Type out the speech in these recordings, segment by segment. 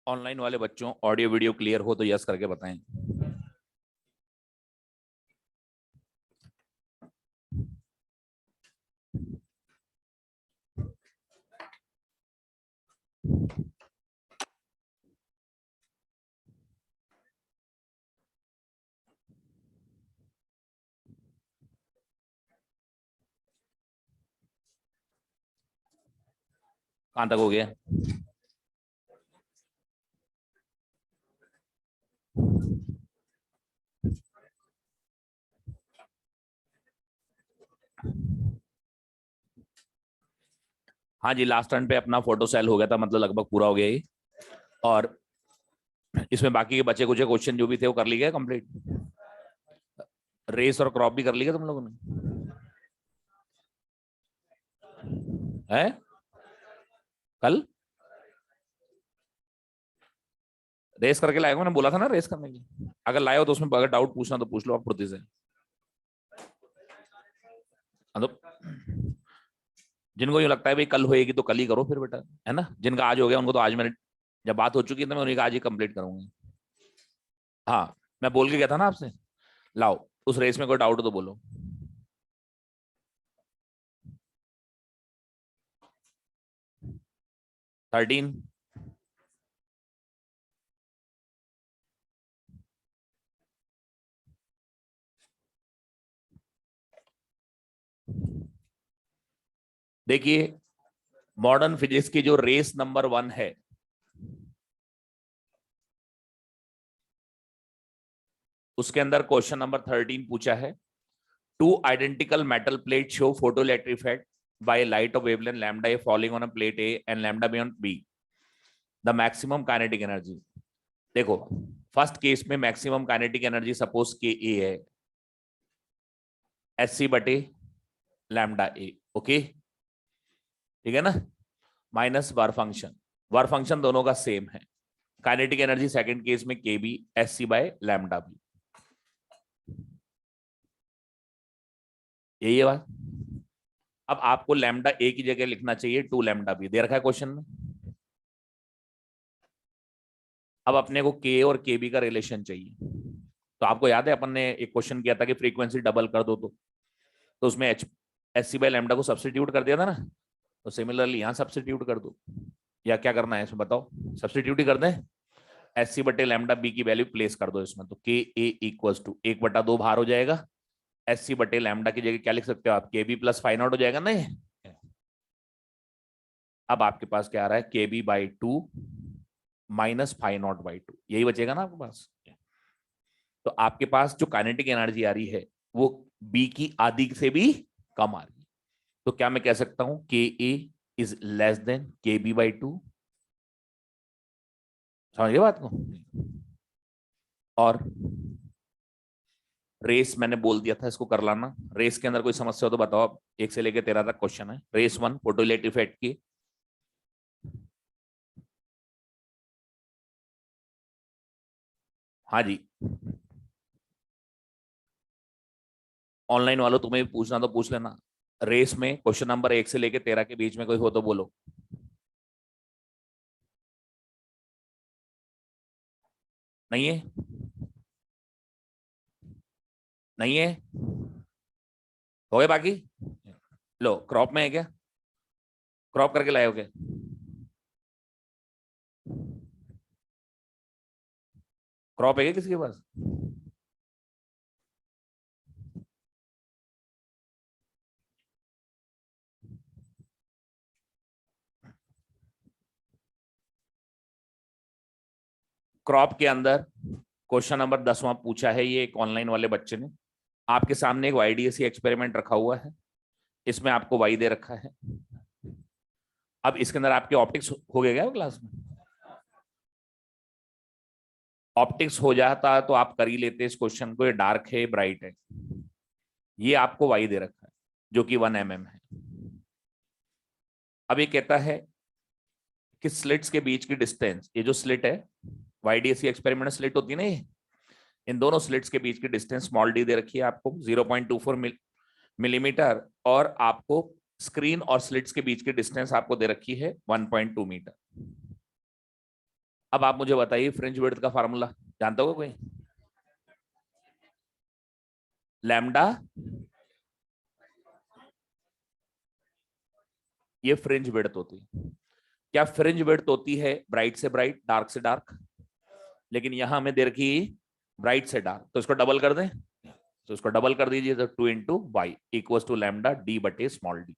Online वाले बच्चों audio video clear हो तो यस करके बताएं। कहां तक हो गया? हाँ जी, लास्ट टर्न पे अपना फोटो सेल हो गया था, मतलब लगभग पूरा हो गया ये। और इसमें बाकी के बचे कुछ क्वेश्चन जो भी थे वो कर लिए गए कंप्लीट। रेस और क्रॉप भी कर लिया तुम लोगों ने? है कल रेस करके लाएगा, मैंने बोला था ना रेस करने की। अगर लाए हो तो उसमें अगर डाउट पूछना तो पूछ लो आप पूर्ति से। मतलब जिनको ये लगता है भाई कल होएगी तो कल ही करो फिर बेटा, है ना। जिनका आज हो गया उनको तो आज, मैंने जब बात हो चुकी है तो मैं उन्हीं का आज ही कंप्लीट करूंगा। हाँ, मैं बोल के गया था ना आपसे। लाओ, उस रेस में कोई डाउट हो तो बोलो। थर्टीन। देखिए, मॉडर्न फिजिक्स की जो रेस नंबर 1 है, उसके अंदर क्वेश्चन नंबर 13 पूछा है। Two identical metal plate show photo electrified by light of wavelength lambda A falling on a plate A and lambda B on B, the maximum kinetic energy. देखो, first case में maximum kinetic energy suppose K A है, S C बटे lambda ए, okay, ठीक है ना, minus work function. Work function दोनों का same है। काइनेटिक एनर्जी सेकंड केस में K B S C by lambda B, यही है बात। अब आपको लैम्डा ए की जगह लिखना चाहिए 2 लैम्डा बी, दे रखा है क्वेश्चन में। अब अपने को के और के बी का रिलेशन चाहिए। तो आपको याद है अपन ने एक क्वेश्चन किया था कि फ्रीक्वेंसी डबल कर दो, तो उसमें H S C by lambda को सब्सटीट्यूट कर दिया था ना। तो सिमिलरली यहाँ सब्सटीट्यूट कर दो, या क्या करना है इसमें बताओ? सब्सटीट्यूट ही कर दें। एस सी बटे लैम्डा बी की वैल्यू प्लेस कर दो इसमें, तो के ए इक्वल टू 1/2 बाहर हो जाएगा। एस सी बटे लैम्डा की जगह क्या लिख सकते हो आप? के बी प्लस फाइव नॉट हो जाएगा ना ये। अब आपके पास क्या आ रहा है? K B by 2 minus phi naught by 2, यही बचेगा ना आपके पास। तो आपके पास जो काइनेटिक एनर्जी आ रही है वो बी की आधी से भी कम आ रही है। तो क्या मैं कह सकता हूं के ए इज लेस देन के बी बाई 2? समझ गए बात को? और रेस मैंने बोल दिया था, इसको कर लाना। रेस के अंदर कोई समस्या हो तो बताओ आप। 1 से लेकर 13 तक क्वेश्चन है। रेस 1 फोटो इलेक्ट्रिक इफेक्ट की। हाँ जी, ऑनलाइन वालों तुम्हें भी पूछना तो पूछ लेना। रेस में क्वेश्चन नंबर 1 से लेकर 13 के बीच में कोई हो तो बोलो। नहीं है? नहीं है? हो गए बाकी? लो, क्रॉप में है क्या? क्रॉप करके लाए हो क्या? क्रॉप है क्या किसी के पास? क्रॉप के अंदर क्वेश्चन नंबर 10वां पूछा है ये एक ऑनलाइन वाले बच्चे ने। आपके सामने एक वाईडीएसी एक्सपेरिमेंट रखा हुआ है, इसमें आपको वाई दे रखा है। अब इसके अंदर आपके ऑप्टिक्स हो गया क्या क्लास में? ऑप्टिक्स हो जाता तो आप कर ही लेते इस क्वेश्चन को। ये डार्क है, ब्राइट है। ये आपको वाई दे रखा है जो कि 1 mm है। अब ये कहता है कि स्लिट्स के बीच की डिस्टेंस, ये जो स्लिट है, वाईडीएसी एक्सपेरिमेंट स्लिट होती है ना ये, इन दोनों स्लिट्स के बीच की डिस्टेंस स्मॉल डी दे रखी है आपको 0.24 मिलीमीटर, और आपको स्क्रीन और स्लिट्स के बीच की डिस्टेंस आपको दे रखी है 1.2 मीटर। अब आप मुझे बताइए फ्रिंज विड्थ का फार्मूला जानते हो कोई? लैम्डा, ये फ्रिंज विड्थ होती है। क्या फ्रिंज विड्थ होती है ब्राइट से ब्राइट, डार्क से डार्क? लेकिन यहां हमें दे रखी ब्राइट से डार्क, तो इसको डबल कर दें। तो इसको डबल कर दीजिए, तो 2 into Y equal to lambda D बटे स्मॉल डी।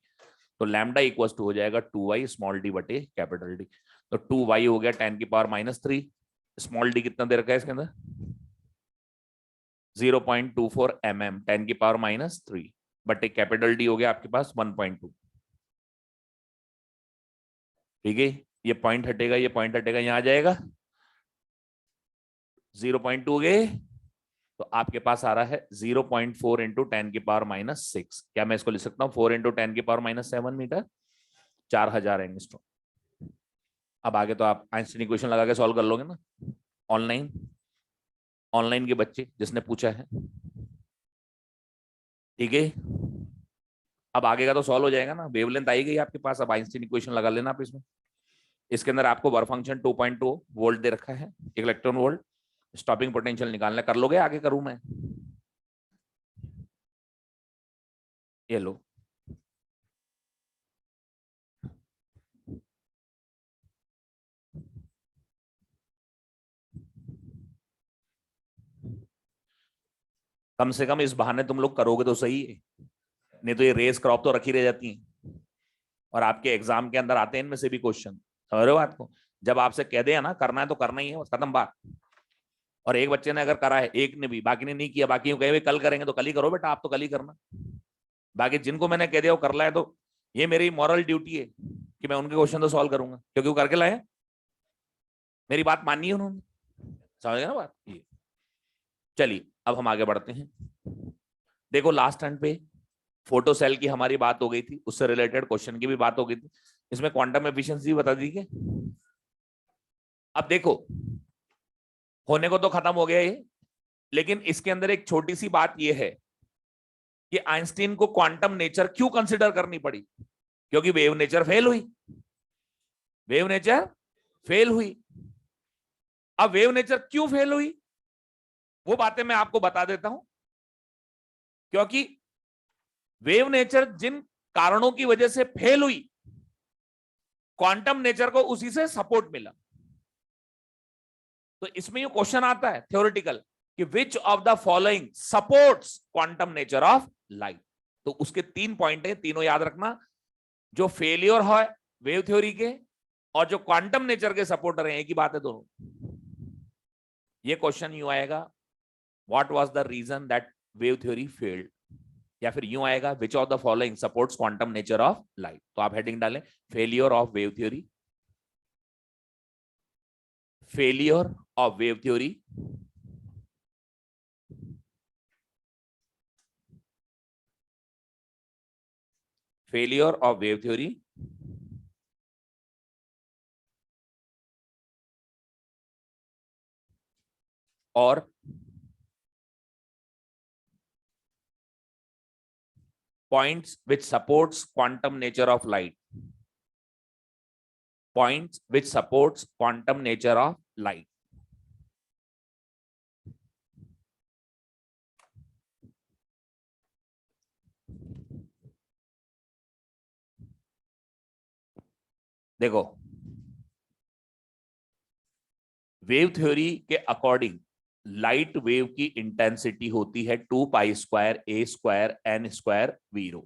तो लैम्डा इक्वल टू हो जाएगा 2y स्मॉल डी बटे कैपिटल डी। तो 2y हो गया 10 की पावर -3। स्मॉल डी कितना दे रखा है इसके अंदर? 0.24 mm 10 की पावर -3 बटे कैपिटल डी हो गया आपके पास 1.2। ठीक है, ये पॉइंट हटेगा, ये पॉइंट हटेगा, यहां आ जाएगा 0.2 गए, तो आपके पास आ रहा है 0.4 इंटू 10 की पावर -6। क्या मैं इसको लिख सकता हूँ 4 इंटू 10 की पावर -7 मीटर, 4000 एंगस्ट्रॉम। अब आगे तो आप आइंस्टीन इक्वेशन लगा के सॉल्व कर लोगे ना, ऑनलाइन, ऑनलाइन के बच्चे जिसने पूछा है। ठीक है, अब आगे का तो सॉल्व हो जाएगा ना, वेवलेंथ आई गई आपके पास, अब आइंस्टीन इक्वेशन लगा लेना आप इसमें। इसके अंदर आपको वर्क फंक्शन 2.2 वोल्ट दे रखा है, इलेक्ट्रॉन वोल्ट, स्टॉपिंग पोटेंशियल निकालना, कर लोगे? आगे करूं मैं? ये लो, कम से कम इस बहाने तुम लोग करोगे तो सही है, नहीं तो ये रेस क्रॉप तो रखी रह जाती है और आपके एग्जाम के अंदर आते हैं इनमें से भी क्वेश्चन। समझ रहे हो बात को? जब आपसे कह दे ना करना है तो करना ही है, खत्म बात। और एक बच्चे ने अगर करा है, एक ने भी, बाकी ने नहीं किया, बाकी कहे कल करेंगे, तो कल ही करो बेटा, आप तो कल ही करना। बाकी जिनको मैंने कह दिया वो कर लाए, तो ये मेरी मॉरल ड्यूटी है कि मैं उनके क्वेश्चन तो सॉल्व करूंगा, क्योंकि वो करके लाए, मेरी बात माननी है उन्होंने। समझ गए ना बात? ये चलिए अब हम आगे बढ़ते हैं। देखो लास्ट टर्न पे फोटो सेल की हमारी बात हो गई थी, उससे रिलेटेड क्वेश्चन की भी बात हो गई थी, इसमें क्वांटम एफिशिएंसी बता दी क्या? अब देखो होने को तो खत्म हो गया ये, लेकिन इसके अंदर एक छोटी सी बात ये है कि आइंस्टीन को क्वांटम नेचर क्यों कंसिडर करनी पड़ी? क्योंकि वेव नेचर फेल हुई, वेव नेचर फेल हुई। अब वेव नेचर क्यों फेल हुई वो बातें मैं आपको बता देता हूं। क्योंकि वेव नेचर जिन कारणों की वजह से फेल हुई, क्वांटम नेचर को उसी से सपोर्ट मिला। तो इसमें ये क्वेश्चन आता है थ्योरेटिकल कि विच of the following supports quantum nature of light. तो उसके 3 पॉइंट है, तीनों याद रखना, जो फेलियर है वेव थ्योरी के और जो क्वांटम नेचर के सपोर्टर हैं, एक ही बात है दोनों। ये क्वेश्चन यूं आएगा, what was the reason that wave theory failed, या फिर यूं आएगा which of the following supports quantum nature of light. तो आप हेडिंग डालें failure of wave theory, failure of wave theory, failure of wave theory, और points which supports quantum nature of light, points which supports quantum nature of light। देखो wave theory के according light wave की intensity होती है 2π² A² वीरो।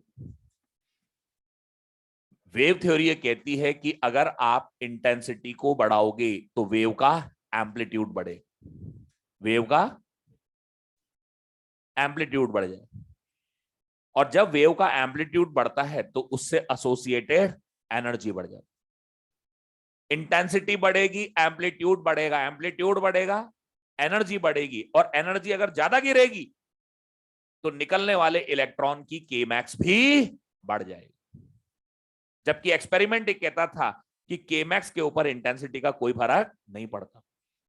Wave theory ये कहती है कि अगर आप इंटेंसिटी को बढ़ाओगे तो वेव का एम्पलीट्यूड बढ़े, वेव का एम्पलीट्यूड बढ़ जाए, और जब वेव का एम्पलीट्यूड बढ़ता है तो उससे एसोसिएटेड एनर्जी बढ़ जाती है। इंटेंसिटी बढ़ेगी, एम्पलीट्यूड बढ़ेगा, एम्पलीट्यूड बढ़ेगा, एनर्जी बढ़ेगी, और एनर्जी अगर ज्यादा गिरेगी तो निकलने वाले इलेक्ट्रॉन की के मैक्स भी बढ़ जाएगी। जबकि एक्सपेरिमेंट एक कहता था कि के मैक्स के ऊपर इंटेंसिटी का कोई फर्क नहीं पड़ता,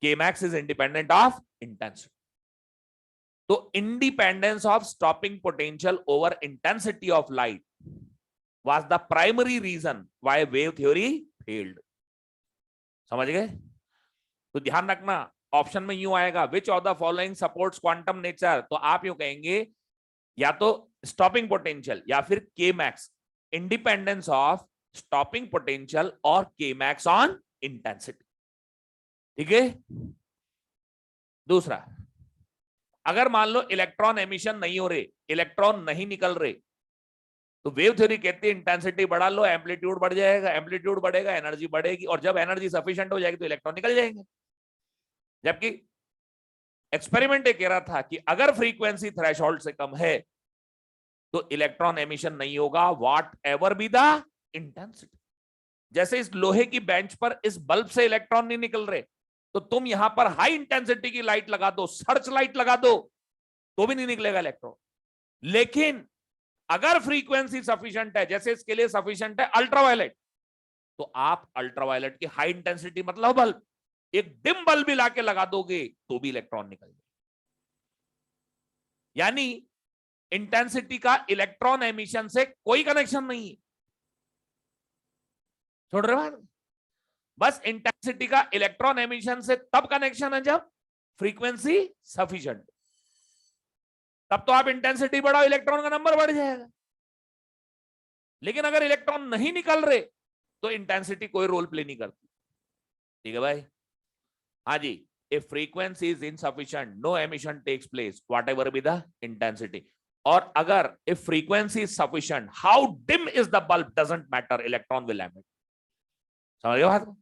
K max is independent of intensity. तो independence of stopping potential over intensity of light was the primary reason why wave theory failed. समझ गए? तो ध्यान रखना ऑप्शन में यूं आएगा which of the following supports quantum nature, तो आप यूं कहेंगे या तो स्टॉपिंग पोटेंशियल या फिर के max, independence of stopping potential और के मैक्स ऑन इंटेंसिटी। ठीक है। दूसरा, अगर मान लो इलेक्ट्रॉन एमिशन नहीं हो रहे, इलेक्ट्रॉन नहीं निकल रहे, तो वेव थ्योरी कहती है इंटेंसिटी बढ़ा लो, एम्पलीट्यूड बढ़ जाएगा, एम्पलीट्यूड बढ़ेगा एनर्जी बढ़ेगी, और जब एनर्जी सफिशिएंट हो जाएगी तो इलेक्ट्रॉन निकल जाएंगे। जबकि एक्सपेरिमेंट ये कह रहा था कि अगर फ्रीक्वेंसी थ्रेशोल्ड से कम है तो इलेक्ट्रॉन एमिशन नहीं होगा, what ever be the intensity. जैसे इस लोहे की बेंच पर इस बल्ब से इलेक्ट्रॉन नहीं निकल रहे, तो तुम यहां पर हाई इंटेंसिटी की लाइट लगा दो, सर्च लाइट लगा दो, तो भी नहीं निकलेगा इलेक्ट्रॉन। लेकिन अगर फ्रीक्वेंसी सफिशिएंट है, जैसे इसके लिए सफिशिएंट है अल्ट्रावायलेट, तो आप अल्ट्रावायलेट की हाई इंटेंसिटी मतलब बल्ब, एक डिम बल्ब भी लाके लगा दोगे तो भी इलेक्ट्रॉन निकल जाए। यानी इंटेंसिटी का इलेक्ट्रॉन एमिशन से कोई कनेक्शन नहीं है। छोड़ रहे बात, बस इंटेंसिटी का इलेक्ट्रॉन एमिशन से तब कनेक्शन है जब फ्रीक्वेंसी सफिशिएंट, तब तो आप इंटेंसिटी बढ़ाओ इलेक्ट्रॉन का नंबर बढ़ जाएगा। लेकिन अगर इलेक्ट्रॉन नहीं निकल रहे तो इंटेंसिटी कोई रोल प्ले नहीं करती। ठीक है भाई। हाँ जी, if frequency is insufficient no emission takes place whatever be the intensity, और अगर if frequency is sufficient how dim is the bulb doesn't matter, electron will emit। समझ गए बात को?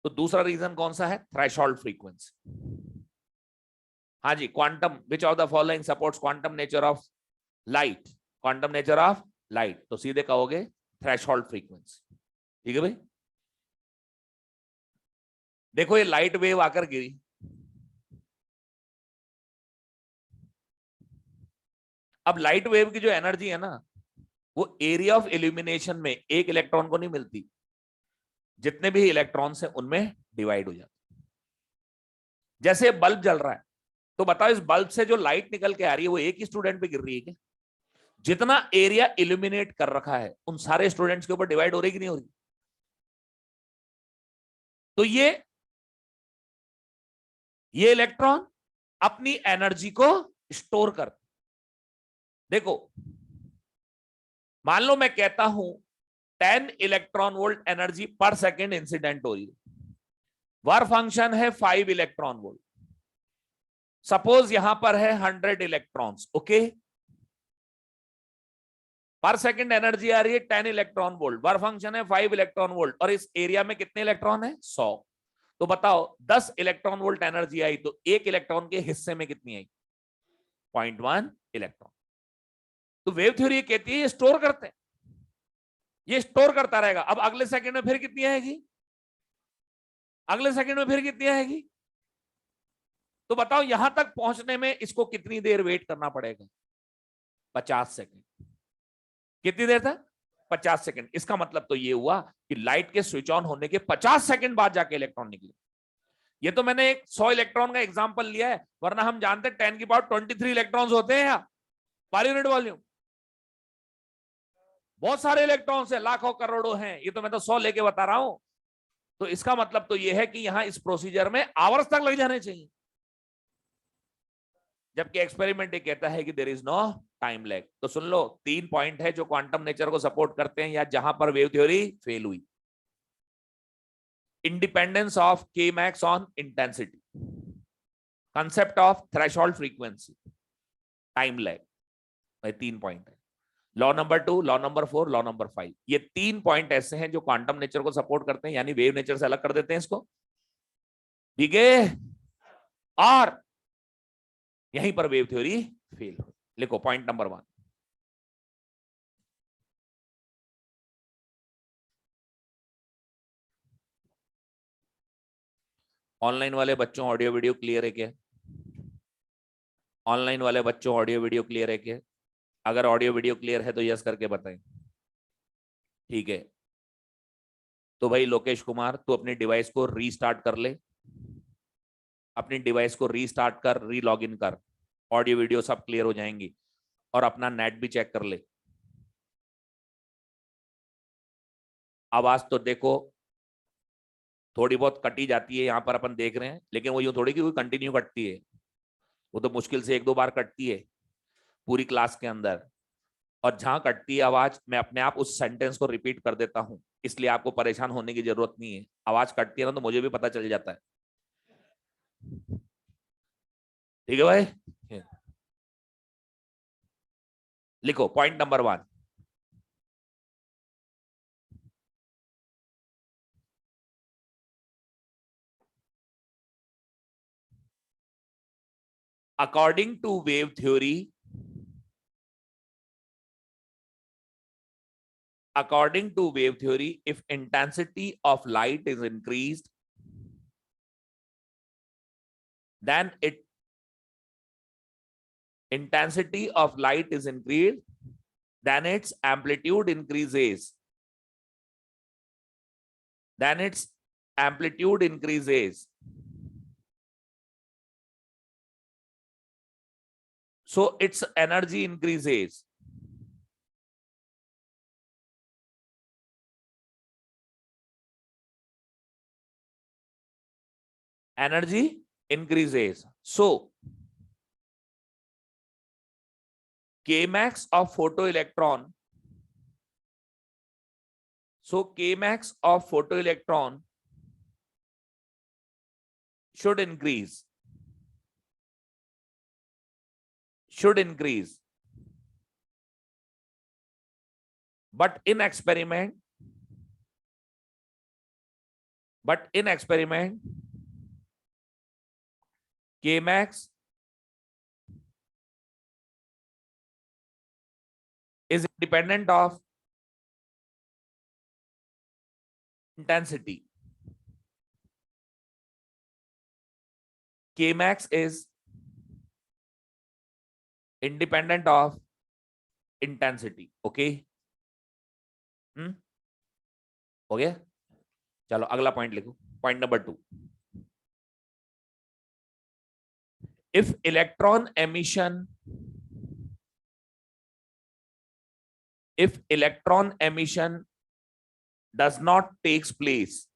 तो दूसरा रीजन कौन सा है? Threshold frequency. हाँ जी, quantum which of the following supports quantum nature of light, quantum nature of light, तो सीधे कहोगे थ्रेशोल्ड फ्रीक्वेंसी। ठीक है भाई। देखो ये लाइट वेव आकर गिरी, अब लाइट वेव की जो एनर्जी है ना, वो एरिया ऑफ इल्यूमिनेशन में एक इलेक्ट्रॉन को नहीं मिलती, जितने भी इलेक्ट्रॉन्स हैं उनमें डिवाइड हो जाती। जैसे बल्ब जल रहा है, तो बताओ इस बल्ब से जो लाइट निकल के आ रही है वो एक ही स्टूडेंट पे गिर रही है क्या? जितना एरिया इल्यूमिनेट कर रखा है उन सारे स्टूडेंट्स के ऊपर डिवाइड हो रही कि नहीं हो रही? तो ये इलेक्ट्रॉन अपनी एनर्जी को स्टोर करते। देखो मान लो मैं कहता हूं 10 इलेक्ट्रॉन वोल्ट एनर्जी पर सेकेंड इंसिडेंट हो रही है, वर्क फंक्शन है 5 इलेक्ट्रॉन वोल्ट, सपोज यहां पर है 100 इलेक्ट्रॉन्स, ओके, पर सेकेंड एनर्जी आ रही है 10 इलेक्ट्रॉन वोल्ट, वर्क फंक्शन है 5 इलेक्ट्रॉन वोल्ट, और इस एरिया में कितने इलेक्ट्रॉन है? 100। तो बताओ 10 इलेक्ट्रॉन वोल्ट एनर्जी आई तो एक इलेक्ट्रॉन के हिस्से में कितनी आई? 0.1 इलेक्ट्रॉन। तो वेव थ्योरी कहती है ये स्टोर करते हैं, ये स्टोर करता रहेगा। अब अगले सेकंड में फिर कितनी आएगी? अगले सेकंड में फिर कितनी आएगी? तो बताओ यहां तक पहुंचने में इसको कितनी देर वेट करना पड़ेगा? 50 सेकंड। कितनी देर तक? 50 सेकंड। इसका मतलब तो ये हुआ कि लाइट के स्विच ऑन होने के 50 सेकंड बाद जाके इलेक्ट्रॉन निकले। ये तो मैंने एक 100 इलेक्ट्रॉन का एग्जांपल लिया है, वरना हम जानते हैं 10 की पावर 23 इलेक्ट्रॉन्स होते हैं यहाँ पर यूनिट वॉल्यूम। बहुत सारे इलेक्ट्रॉन्स हैं, लाखों करोड़ों हैं, ये तो मैं तो 100 लेके बता रहा हूं। तो इसका मतलब तो ये है कि यहां इस प्रोसीजर में आवर्स तक लग जाने चाहिए, जबकि एक्सपेरिमेंट ये कहता है कि there is no time lag. तो सुन लो, 3 पॉइंट है जो क्वांटम नेचर को सपोर्ट करते हैं या जहां पर वेव थ्योरी फेल हुई। इंडिपेंडेंस ऑफ के max on intensity, concept of threshold frequency, time lag, भाई 3 पॉइंट है। Law number 2, law number 4, law number 5, ये 3 पॉइंट ऐसे हैं जो क्वांटम नेचर को सपोर्ट करते हैं, यानी वेव नेचर से अलग कर देते हैं इसको। ठीक है, और यहीं पर वेव थ्योरी फेल हो। लिखो पॉइंट नंबर 1, ऑनलाइन वाले बच्चों ऑडियो वीडियो क्लियर है क्या? ऑनलाइन वाले बच्चों ऑडियो वीडियो क्लियर है क्या? अगर ऑडियो वीडियो क्लियर है तो यस करके बताएं। ठीक है, तो भाई लोकेश कुमार तू अपनी डिवाइस को रीस्टार्ट कर ले, अपनी डिवाइस को रीस्टार्ट कर, री लॉग इन कर, ऑडियो वीडियो सब क्लियर हो जाएंगी, और अपना नेट भी चेक कर ले। आवाज तो देखो थोड़ी बहुत कटी जाती है, यहाँ पर अपन देख रहे हैं, लेकिन वो यूं थोड़ी कि वो कंटिन्यू कटती है, वो तो मुश्किल से 1-2 बार कटती है पूरी क्लास के अंदर। और जहां कटती है आवाज, मैं अपने आप उस सेंटेंस को रिपीट कर देता हूं, इसलिए आपको परेशान होने की जरूरत नहीं है। आवाज कटती है ना तो मुझे भी पता चल जाता है। ठीक है भाई, लिखो point number 1। According to wave theory, according to wave theory, if intensity of light is increased, then intensity of light is increased, then its amplitude increases. Then its amplitude increases. So its energy increases. Energy increases. So Kmax of photoelectron. So Kmax of photoelectron should increase. Should increase. But in experiment, Kmax is independent of intensity. Kmax is independent of intensity. Okay? हो गया? चलो अगला point लिखो, point number 2। If electron emission does not takes place,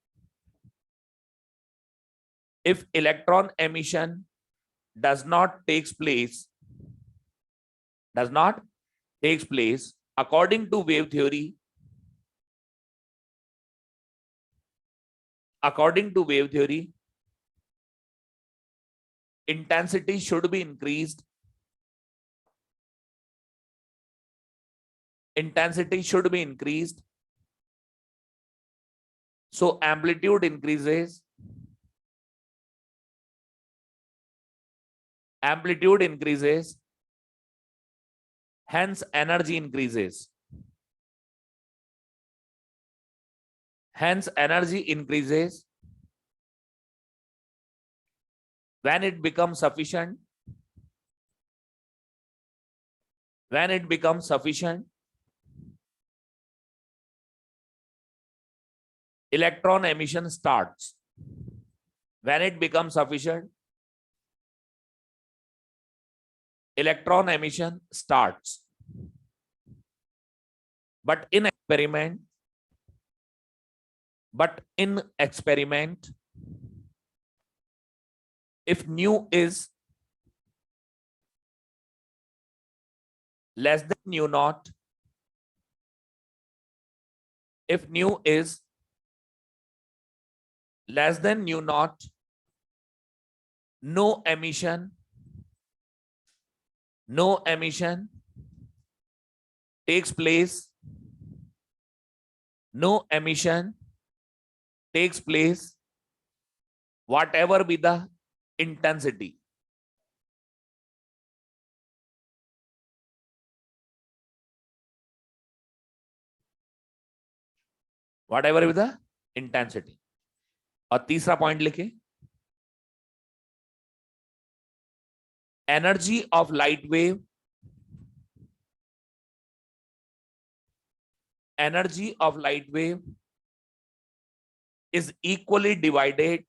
if electron emission does not takes place, according to wave theory, intensity should be increased. So amplitude increases. Hence energy increases. When it becomes sufficient, electron emission starts. When it becomes sufficient, electron emission starts. But in experiment, if nu is less than nu naught, no emission takes place. Whatever be the intensity. Whatever be the intensity. और तीसरा point लिखे, energy of light wave is equally divided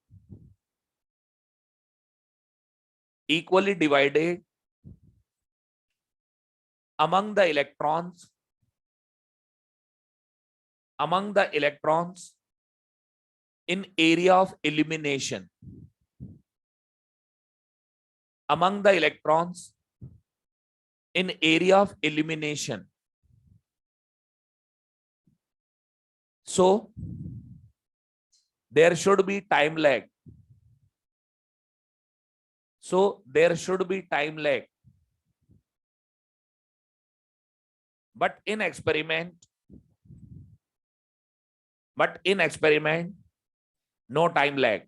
among the electrons in area of illumination among the electrons in area of illumination. So there should be time lag. So there should be time lag. But in experiment, no time lag.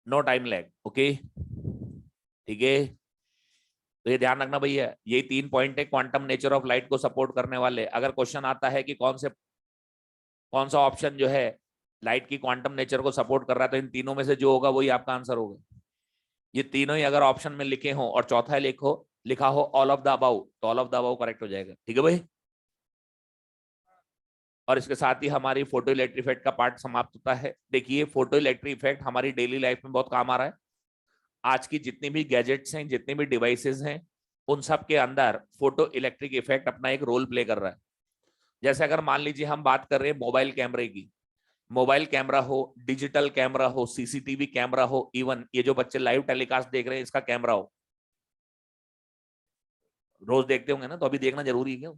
No time lag. Okay, ठीक है. तो ये ध्यान रखना भैया, ये 3 point है quantum nature of light को सपोर्ट करने वाले. अगर क्वेश्चन आता है कि कौन सा ऑप्शन जो है लाइट की क्वांटम नेचर को सपोर्ट कर रहा है, तो इन तीनों में से जो होगा वही आपका आंसर होगा. ये तीनों ही अगर ऑप्शन में लिखे हो और चौथा लिखा हो ऑल ऑफ द अबव, तो all of the above correct हो जाएगा. ठीक है भाई. और इसके साथ ही हमारी फोटो इलेक्ट्रिक इफेक्ट का पार्ट समाप्त होता है. देखिए, फोटो इलेक्ट्रिक इफेक्ट हमारी डेली लाइफ में बहुत काम आ रहा है. आज की जितनी भी गैजेट्स हैं, जितने भी डिवाइसेस हैं, उन सब के अंदर फोटो इलेक्ट्रिक इफेक्ट अपना एक रोल प्ले कर रहा है. जैसे अगर मान लीजिए हम बात कर रहे हैं मोबाइल कैमरे की, मोबाइल कैमरा हो, डिजिटल कैमरा हो, सीसीटीवी कैमरा हो, इवन ये जो बच्चे लाइव टेलीकास्ट देख रहे हैं इसका कैमरा हो. रोज देखते होंगे ना, तो अभी देखना जरूरी है क्या?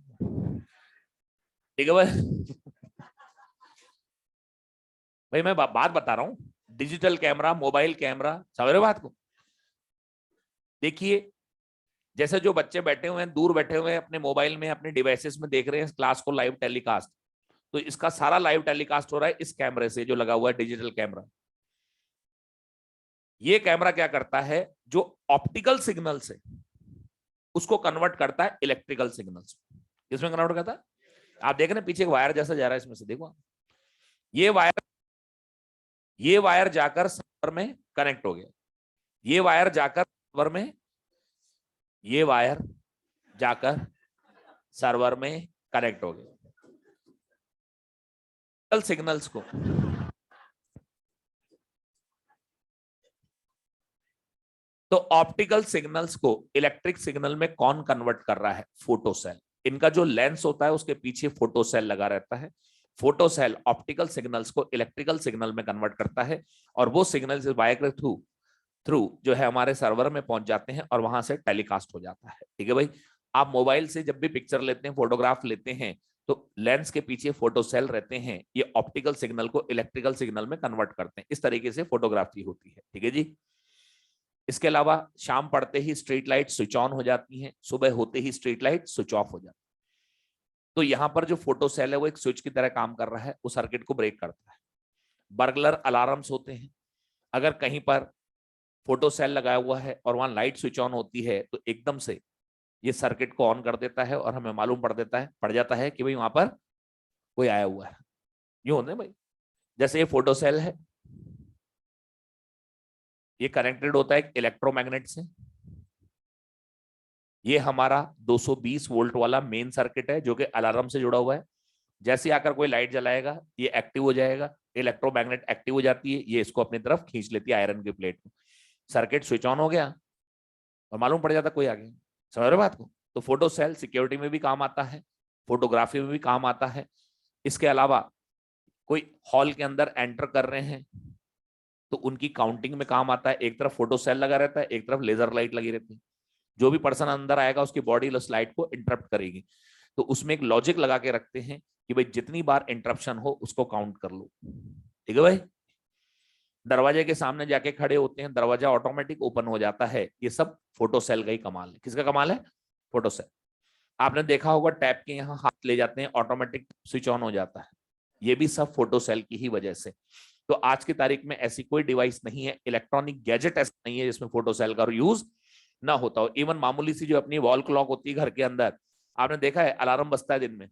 ठीक है भाई. भाई मैं बात बता रहा हूं, डिजिटल कैमरा, मोबाइल कैमरा, समझ रहे बात को? देखिए, जैसे जो बच्चे बैठे हुए हैं, दूर बैठे हुए हैं, अपने मोबाइल में, अपने डिवाइसेस में देख रहे हैं क्लास को लाइव टेलीकास्ट, तो इसका सारा लाइव टेलीकास्ट हो रहा है इस कैमरे से जो लगा हुआ है, डिजिटल कैमरा. ये कैमरा क्या करता है, जो ऑप्टिकल सिग्नल से उसको कन्वर्ट करता है इलेक्ट्रिकल सिग्नल्स. किसमें कन्वर्ट करता है? आप देख रहे हैं पीछे एक वायर जैसा जा रहा है, इसमें से देखो, ये वायर जाकर सर्वर में कनेक्ट हो गया. ये वायर जाकर सर्वर में कनेक्ट हो गया. सिग्नल्स को तो ऑप्टिकल सिग्नल्स को इलेक्ट्रिक सिग्नल में कौन कन्वर्ट कर रहा है? फोटोसेल. इनका जो लेंस होता है उसके पीछे फोटोसेल लगा रहता है. फोटोसेल ऑप्टिकल सिग्नल्स को इलेक्ट्रिकल सिग्नल में कन्वर्ट करता है और वो सिग्नल्स वायर के थ्रू जो है हमारे सर्वर में पहुंच जाते हैं और वहां से टेलीकास्ट हो जाता है. ठीक है भाई. आप मोबाइल से जब भी पिक्चर लेते हैं, फोटोग्राफ लेते हैं, तो लेंस के पीछे फोटोसेल रहते हैं, ये ऑप्टिकल सिग्नल को इलेक्ट्रिकल सिग्नल में कन्वर्ट करते हैं. इस तरीके से फोटोग्राफी होती है. ठीक है जी. इसके अलावा शाम पड़ते ही स्ट्रीट लाइट स्विच ऑन हो जाती हैं, सुबह होते ही स्ट्रीट लाइट स्विच ऑफ हो जाती है. तो यहां पर जो फोटो सेल है वो एक स्विच की तरह काम कर रहा है, वो सर्किट को ब्रेक करता है. बर्गलर अलार्म्स होते हैं, अगर कहीं पर फोटो सेल लगाया हुआ है और वहां लाइट स्विच ऑन होती है तो एकदम से ये सर्किट को ऑन कर देता है और हमें मालूम पड़ जाता है कि भाई वहां पर कोई आया हुआ है. यूं होता है भाई. जैसे ये फोटो सेल है, ये कनेक्टेड होता है एक इलेक्ट्रोमैग्नेट से. ये हमारा 220 वोल्ट वाला मेन सर्किट है जो कि अलार्म से जुड़ा हुआ है. जैसे आकर कोई लाइट जलाएगा ये एक्टिव हो जाएगा, इलेक्ट्रोमैग्नेट एक्टिव हो जाती है, ये इसको अपनी तरफ खींच लेती है आयरन की प्लेट को. सर्किट स्विच ऑन हो गया और मालूम पड़ जाता कोई आ गया. समझ रहे बात को? तो फोटो सेल सिक्योरिटी में भी काम आता है, फोटोग्राफी में भी काम आता है. इसके अलावा कोई हॉल के अंदर एंटर कर रहे हैं तो उनकी काउंटिंग में काम आता है. एक तरफ फोटो सेल लगा रहता है, एक तरफ लेजर लाइट लगी रहती है. जो भी पर्सन अंदर आएगा उसकी बॉडी उस लाइट को इंटरप्ट करेगी. तो उसमें एक लॉजिक लगा के रखते हैं कि भाई जितनी बार इंटरप्शन हो उसको काउंट कर लो. ठीक है भाई. दरवाजे के सामने जाके खड़े होते हैं, दरवाजा ऑटोमेटिक ओपन हो जाता है. ये सब फोटो सेल का ही कमाल है. किसका कमाल है? Photo cell. आपने देखा होगा टैप के यहाँ हाथ ले जाते हैं, ऑटोमेटिक स्विच ऑन हो जाता है. ये भी सब फोटो सेल की ही वजह से. तो आज की तारीख में ऐसी कोई डिवाइस नहीं है, इलेक्ट्रॉनिक गैजेट ऐसा नहीं है जिसमें फोटो सेल का यूज ना होता हो. इवन मामूली सी जो अपनी वॉल क्लॉक होती है घर के अंदर, आपने देखा है अलार्म बजता है दिन में,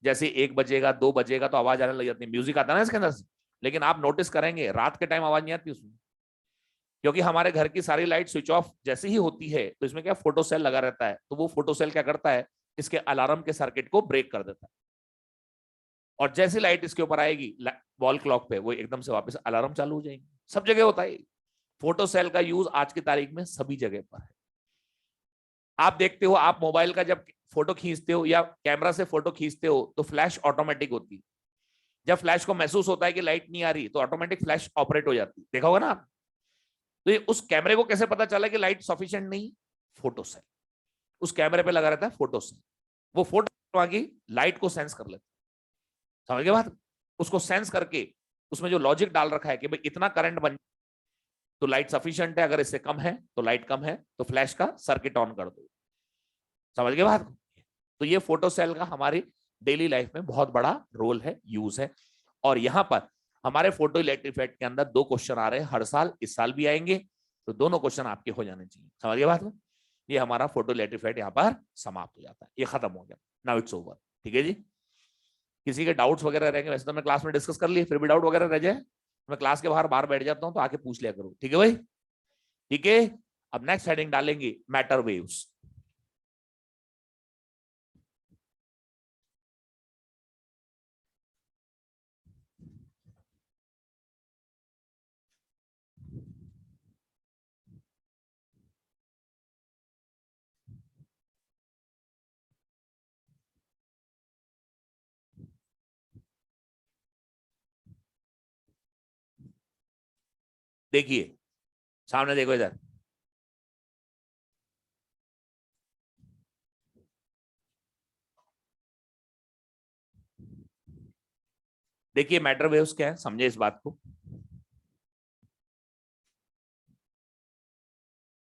जैसे 1 बजेगा 2 बजेगा तो आवाज आने लग जाती है, म्यूजिक आता है ना इसके अंदर से. लेकिन आप नोटिस करेंगे रात के टाइम आवाज नहीं आती उसमें, क्योंकि हमारे घर की सारी लाइट स्विच ऑफ जैसे ही होती है तो इसमें क्या फोटो सेल लगा रहता है. तो वो फोटो सेल क्या करता है, इसके अलार्म के सर्किट को ब्रेक कर देता है. और जैसी लाइट इसके ऊपर आएगी वॉल क्लॉक पे, वो एकदम से वापस अलार्म चालू हो जाएगी. सब जगह होता है. फोटो सेल का यूज आज की तारीख में सभी जगह पर है. आप देखते हो, आप मोबाइल का जब फोटो खींचते हो या कैमरा से फोटो खींचते हो तो फ्लैश ऑटोमेटिक होती है। जब फ्लैश को महसूस होता है कि लाइट नहीं आ रही तो ऑटोमेटिक फ्लैश ऑपरेट हो जाती है, देखा होगा ना आप। तो ये उस कैमरे को कैसे पता चला कि लाइट सफिशिएंट नहीं? फोटो सेल, उस कैमरे पे लगा रहता है फोटो सेल, वो फोटो की लाइट को सेंस कर लेता है। समझ गए बात? उसको सेंस करके उसमें जो लॉजिक डाल रखा है कि भाई इतना करंट बन तो लाइट सफिशिएंट है, अगर इससे कम है तो लाइट कम है तो फ्लैश का सर्किट ऑन कर दो। समझ गए बात? तो ये फोटो सेल का हमारी डेली लाइफ में बहुत बड़ा रोल है, यूज है। और यहां पर हमारे फोटो इलेक्ट्रिक इफेक्ट के अंदर 2 क्वेश्चन आ रहे हैं हर साल, इस साल भी आएंगे, तो दोनों क्वेश्चन आपके हो जाने चाहिए। समझ गए बात में? ये हमारा फोटो इलेक्ट्रिक इफेक्ट यहाँ पर समाप्त हो जाता है, ये खत्म हो गया, नाउ इट्स ओवर। ठीक है जी, किसी के डाउट्स वगैरह रहेंगे, वैसे तो मैं क्लास में डिस्कस कर लिए, फिर भी डाउट वगैरह रह जाए मैं क्लास के बाहर बैठ जाता हूँ, तो आके पूछ लिया करो। ठीक है भाई? ठीक है, अब नेक्स्ट हेडिंग डालेंगे मैटर वेव्स। देखिए सामने देखो इधर, देखिए मैटर वेव्स क्या है, समझे इस बात को।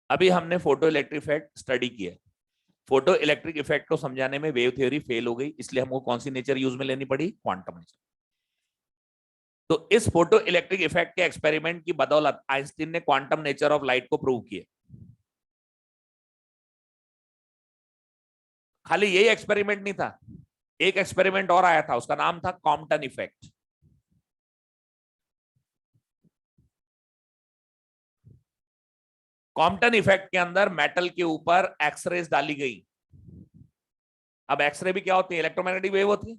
अभी हमने फोटो इलेक्ट्रिक इफेक्ट स्टडी किया, फोटो इलेक्ट्रिक इफेक्ट को समझाने में वेव थ्योरी फेल हो गई, इसलिए हमको कौन सी नेचर यूज में लेनी पड़ी? Quantum nature. तो इस फोटो इलेक्ट्रिक इफेक्ट के एक्सपेरिमेंट की बदौलत आइंस्टीन ने क्वांटम नेचर ऑफ लाइट को प्रूव किया। खाली यही एक्सपेरिमेंट नहीं था, एक एक्सपेरिमेंट और आया था, उसका नाम था कॉम्पटन इफेक्ट। कॉम्पटन इफेक्ट के अंदर मेटल के ऊपर एक्सरेज डाली गई। अब एक्सरे भी क्या होती है? इलेक्ट्रोमैग्नेटिक वेव होती है।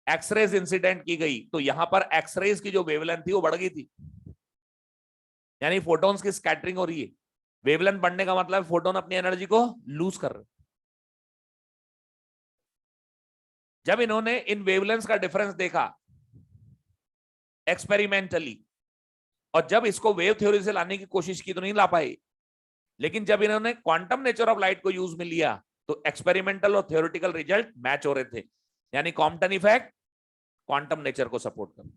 एक्सरेज इंसिडेंट की गई तो यहां पर एक्सरेज की जो वेवलेंथ थी वो बढ़ गई थी, यानी फोटॉन्स की स्कैटरिंग हो रही है। वेवलेंथ बढ़ने का मतलब फोटोन अपनी एनर्जी को लूज कर रहे। जब इन्होंने इन वेवलेंथ का डिफरेंस देखा एक्सपेरिमेंटली, और जब इसको वेव थ्योरी से लाने की कोशिश की तो नहीं ला पाए, लेकिन जब इन्होंने क्वांटम नेचर ऑफ लाइट को यूज में लिया तो एक्सपेरिमेंटल और थ्योरेटिकल रिजल्ट मैच हो रहे थे। यानी कॉम्पटन इफेक्ट क्वांटम नेचर को सपोर्ट कर,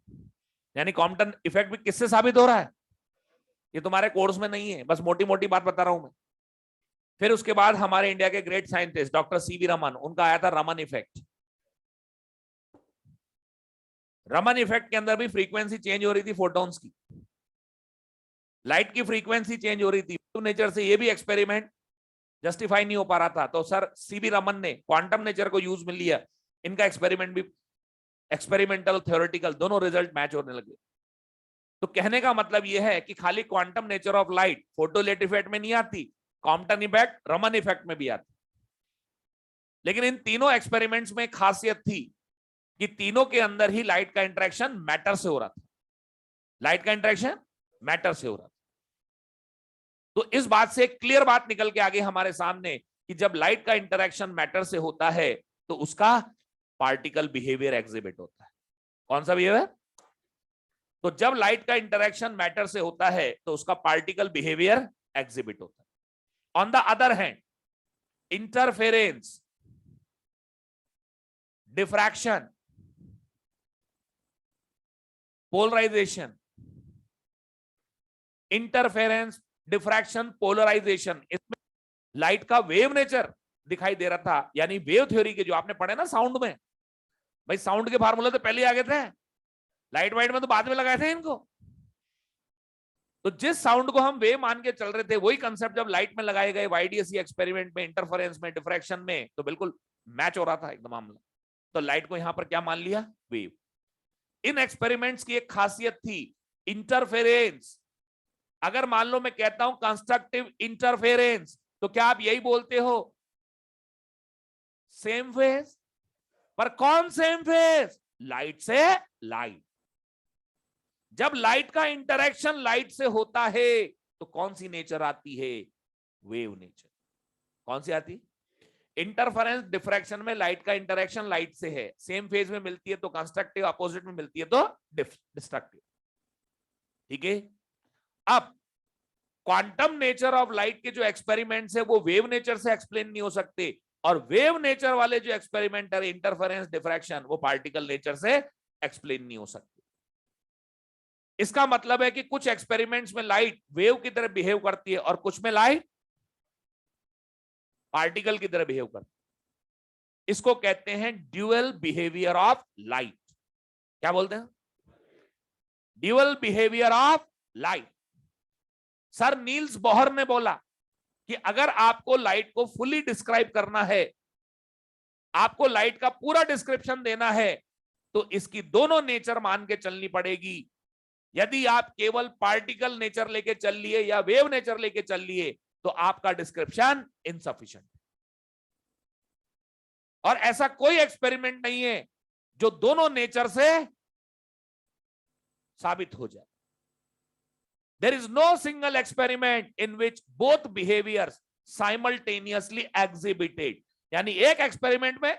यानी कॉम्पटन इफेक्ट भी किससे साबित हो रहा है? ये तुम्हारे कोर्स में नहीं है, बस मोटी मोटी बात बता रहा हूं मैं। फिर उसके बाद हमारे इंडिया के great scientist doctor CV Raman, उनका आया था रमन इफेक्ट। रमन इफेक्ट के अंदर भी फ्रीक्वेंसी चेंज हो रही थी फोटॉन्स की, लाइट की फ्रीक्वेंसी चेंज हो रही थी नेचर से, ये भी एक्सपेरिमेंट जस्टिफाई नहीं हो पा रहा था, तो सर सीवी रमन ने क्वांटम नेचर को यूज में लिया। इनका एक्सपेरिमेंट भी एक्सपेरिमेंटल थ्योरेटिकल दोनों रिजल्ट मैच होने लगे। तो कहने का मतलब यह है कि खाली quantum nature of light photo electric effect में नहीं आती, कॉम्पटन इफेक्ट रमन इफेक्ट में भी आती। लेकिन इन तीनों एक्सपेरिमेंट्स में खासियत थी कि तीनों के अंदर ही लाइट का इंटरेक्शन मैटर से हो रहा था, लाइट का इंटरेक्शन मैटर से हो रहा था। तो इस बात से क्लियर बात निकल के आगे हमारे सामने कि जब लाइट का इंटरेक्शन मैटर से होता है तो उसका पार्टिकल बिहेवियर एग्जिबिट होता है। कौन सा बिहेवियर? तो जब लाइट का इंटरेक्शन मैटर से होता है तो उसका पार्टिकल बिहेवियर एग्जिबिट होता है। On the other hand interference, diffraction, polarisation, interference, diffraction, polarisation, इसमें लाइट का वेव नेचर दिखाई दे रहा था। यानी वेव थ्योरी के जो आपने पढ़े ना साउंड में, भाई साउंड के फार्मूले तो पहले आ गए थे, लाइट वाइट में तो बाद में लगाए थे इनको। तो जिस साउंड को हम वेव मान के चल रहे थे वही कंसेप्ट जब लाइट में लगाए गए वाईडीएसई एक्सपेरिमेंट में, इंटरफेरेंस में, डिफ्रैक्शन में, तो बिल्कुल मैच हो रहा था एकदम मामला। तो लाइट को यहां पर क्या मान लिया? वेव। इन एक्सपेरिमेंट्स की एक खासियत थी इंटरफेरेंस। अगर मान लो मैं कहता हूं कंस्ट्रक्टिव इंटरफेरेंस, तो क्या आप यही बोलते हो सेम फेज? पर कौन सेम फेज? लाइट से लाइट। जब लाइट का इंटरेक्शन लाइट से होता है तो कौन सी नेचर आती है? Wave nature. कौन सी आती? इंटरफेरेंस डिफ्रैक्शन में लाइट का इंटरेक्शन लाइट से है, सेम फेज में मिलती है तो कंस्ट्रक्टिव, अपोजिट में मिलती है तो डिस्ट्रक्टिव। ठीक है। अब क्वांटम नेचर ऑफ लाइट के जो एक्सपेरिमेंट्स है वो वेव नेचर से एक्सप्लेन नहीं हो सकते, और वेव नेचर वाले जो एक्सपेरिमेंट है इंटरफेरेंस डिफ्रैक्शन, वो पार्टिकल नेचर से एक्सप्लेन नहीं हो सकते। इसका मतलब है कि कुछ एक्सपेरिमेंट्स में लाइट वेव की तरह बिहेव करती है और कुछ में लाइट पार्टिकल की तरह बिहेव करती है। इसको कहते हैं ड्यूअल बिहेवियर ऑफ लाइट। क्या बोलते हैं? Dual behaviour of light. Sir Niels Bohr ने बोला कि अगर आपको लाइट को फुली डिस्क्राइब करना है, आपको लाइट का पूरा डिस्क्रिप्शन देना है, तो इसकी दोनों नेचर मान के चलनी पड़ेगी। यदि आप केवल पार्टिकल नेचर लेके चल लिए या वेव नेचर लेके चल लिए तो आपका डिस्क्रिप्शन इनसफिशिएंट। और ऐसा कोई एक्सपेरिमेंट नहीं है जो दोनों नेचर से साबित हो जाए। There is no single experiment in which both behaviors simultaneously exhibited। यानी एक एक्सपेरिमेंट में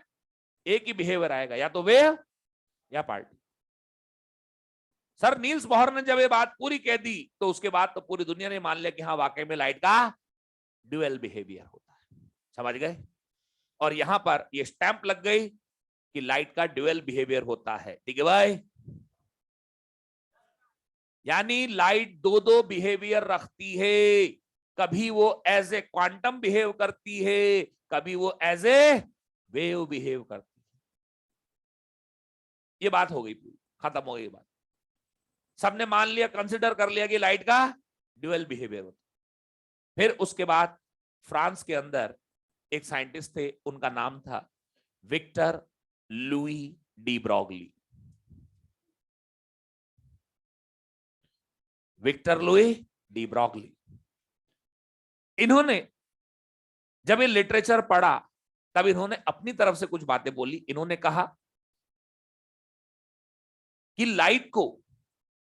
एक ही बिहेवियर आएगा, या तो वेव या पार्टी। सर नील्स बोहर ने जब ये बात पूरी कह दी तो उसके बाद तो पूरी दुनिया ने मान लिया कि हाँ वाकई में लाइट का ड्यूअल बिहेवियर होता है। समझ गए? और यहां पर ये स्टैंप लग गई कि लाइट का ड्यूअल बिहेवियर होता है। ठीक है भाई? यानी लाइट दो दो बिहेवियर रखती है, कभी वो एज ए क्वांटम बिहेव करती है, कभी वो एज ए वेव बिहेव करती है। ये बात हो गई, पूरी खत्म हो गई बात। सबने मान लिया, कंसिडर कर लिया कि लाइट का ड्यूअल बिहेवियर होता है। फिर उसके बाद फ्रांस के अंदर एक साइंटिस्ट थे, उनका नाम था Victor Louis de Broglie. Victor Louis de Broglie. इन्होंने जब ये लिटरेचर पढ़ा तब इन्होंने अपनी तरफ से कुछ बातें बोली। इन्होंने कहा कि लाइट को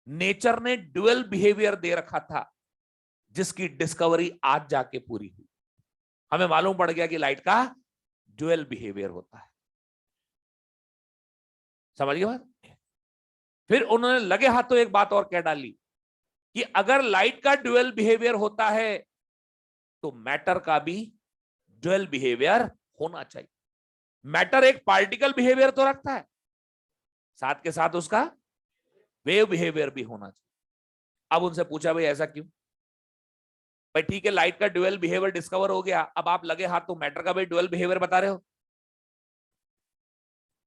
नेचर ने ड्यूअल बिहेवियर दे रखा था, जिसकी डिस्कवरी आज जाके पूरी हुई। हमें मालूम पड़ गया कि लाइट का ड्यूअल बिहेवियर होता है। समझ गए बात? फिर उन्होंने लगे हाथों एक बात और कह डाली कि अगर लाइट का ड्यूअल बिहेवियर होता है तो मैटर का भी ड्यूअल बिहेवियर होना चाहिए। मैटर एक पार्टिकल बिहेवियर तो रखता है, साथ के साथ उसका वेव बिहेवियर भी होना चाहिए। अब उनसे पूछा भाई ऐसा क्यों? भाई ठीक है, लाइट का ड्यूअल बिहेवियर डिस्कवर हो गया, अब आप लगे हाथ तो मैटर का भी ड्यूअल बिहेवियर बता रहे हो।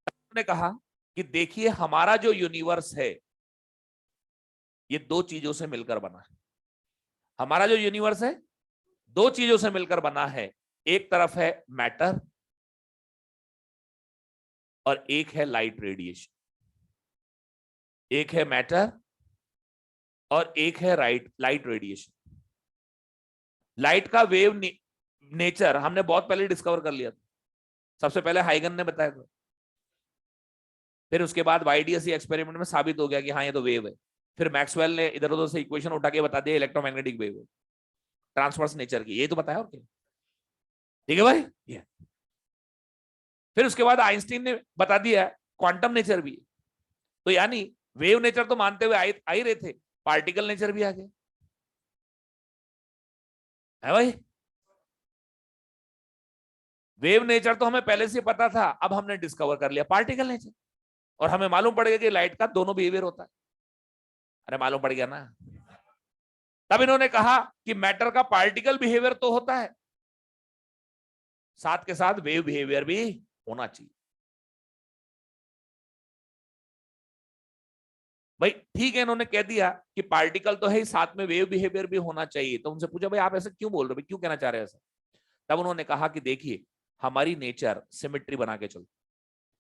उन्होंने कहा कि देखिए हमारा जो यूनिवर्स है ये दो चीजों से मिलकर बना है। हमारा जो यूनिवर्स है दो चीजों से मिलकर बना है। एक तरफ है मैटर और एक है लाइट रेडिएशन। एक है मैटर और एक है लाइट रेडिएशन। लाइट का वेव नेचर हमने बहुत पहले डिस्कवर कर लिया था। सबसे पहले हाइगन ने बताया था, फिर उसके बाद वाईडीएसई एक्सपेरिमेंट में साबित हो गया कि हाँ ये तो वेव है। फिर मैक्सवेल ने इधर उधर से इक्वेशन उठा के बता दिया इलेक्ट्रोमैग्नेटिक वेव है, ट्रांसवर्स नेचर की, ये तो बताया और क्या। ठीक है भाई? ये फिर उसके बाद आइंस्टीन ने बता दिया क्वांटम नेचर भी है। तो यानी वेव नेचर तो मानते हुए आ ही रहे थे, पार्टिकल नेचर भी आ गया है भाई। वेव नेचर तो हमें पहले से पता था, अब हमने डिस्कवर कर लिया पार्टिकल नेचर, और हमें मालूम पड़ गया कि लाइट का दोनों बिहेवियर होता है। अरे मालूम पड़ गया ना। तब इन्होंने कहा कि मैटर का पार्टिकल बिहेवियर तो होता है, साथ के साथ वेव बिहेवियर भी होना चाहिए। भाई ठीक है, इन्होंने कह दिया कि पार्टिकल तो है ही, साथ में वेव बिहेवियर भी होना चाहिए। तो उनसे पूछा भाई आप ऐसा क्यों बोल रहे हो, भाई क्यों कहना चाह रहे हैं ऐसा? तब उन्होंने कहा कि देखिए हमारी नेचर सिमेट्री बना के चलती,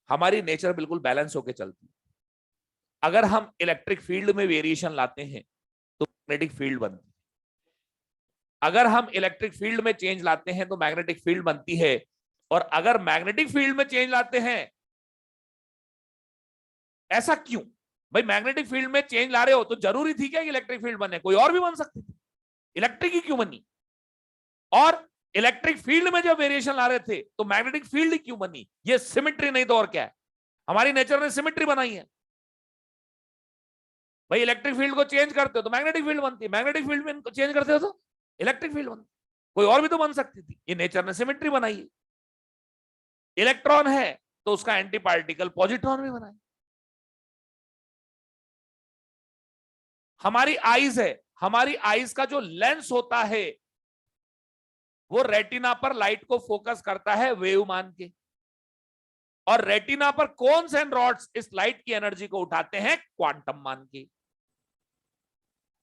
हमारी नेचर बिल्कुल बैलेंस होके चलती। अगर हम इलेक्ट्रिक फील्ड में वेरिएशन लाते हैं तो मैग्नेटिक फील्ड बनती है, अगर हम इलेक्ट्रिक फील्ड में चेंज लाते हैं तो मैग्नेटिक फील्ड बनती है, और अगर मैग्नेटिक फील्ड में चेंज लाते हैं, ऐसा क्यों? भाई मैग्नेटिक फील्ड में चेंज ला रहे हो तो जरूरी थी क्या कि इलेक्ट्रिक फील्ड बने? कोई और भी बन सकती थी, इलेक्ट्रिक ही क्यों बनी? और इलेक्ट्रिक फील्ड में जब वेरिएशन ला रहे थे तो मैग्नेटिक फील्ड क्यों बनी? ये सिमेट्री नहीं तो और क्या है? हमारी नेचर ने सिमेट्री बनाई है भाई। इलेक्ट्रिक फील्ड को चेंज करते हो तो मैग्नेटिक फील्ड बनती है, मैग्नेटिक फील्ड में चेंज करते हो तो इलेक्ट्रिक फील्ड बनती। कोई और भी तो बन सकती थी, ये नेचर ने सिमेट्री बनाई है। इलेक्ट्रॉन है तो उसका एंटी पार्टिकल पॉजिट्रॉन भी बनाए। हमारी आईज है, हमारी आईज का जो लेंस होता है वो रेटिना पर लाइट को फोकस करता है वेव मान के, और रेटिना पर कोन्स एंड रॉड्स इस लाइट की एनर्जी को उठाते हैं क्वांटम मान के।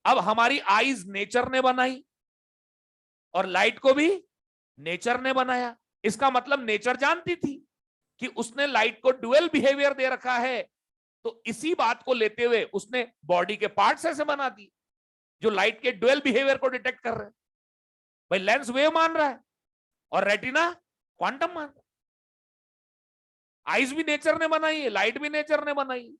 अब हमारी आईज नेचर ने बनाई और लाइट को भी नेचर ने बनाया। इसका मतलब नेचर जानती थी कि उसने लाइट को ड्यूअल बिहेवियर दे रखा है, तो इसी बात को लेते हुए उसने बॉडी के पार्ट्स ऐसे बना दिए जो लाइट के ड्यूअल बिहेवियर को डिटेक्ट कर रहे हैं। भाई लेंस वेव मान रहा है और रेटिना क्वांटम मान रहा है। आईज भी नेचर ने बनाई है, लाइट भी नेचर ने बनाई है।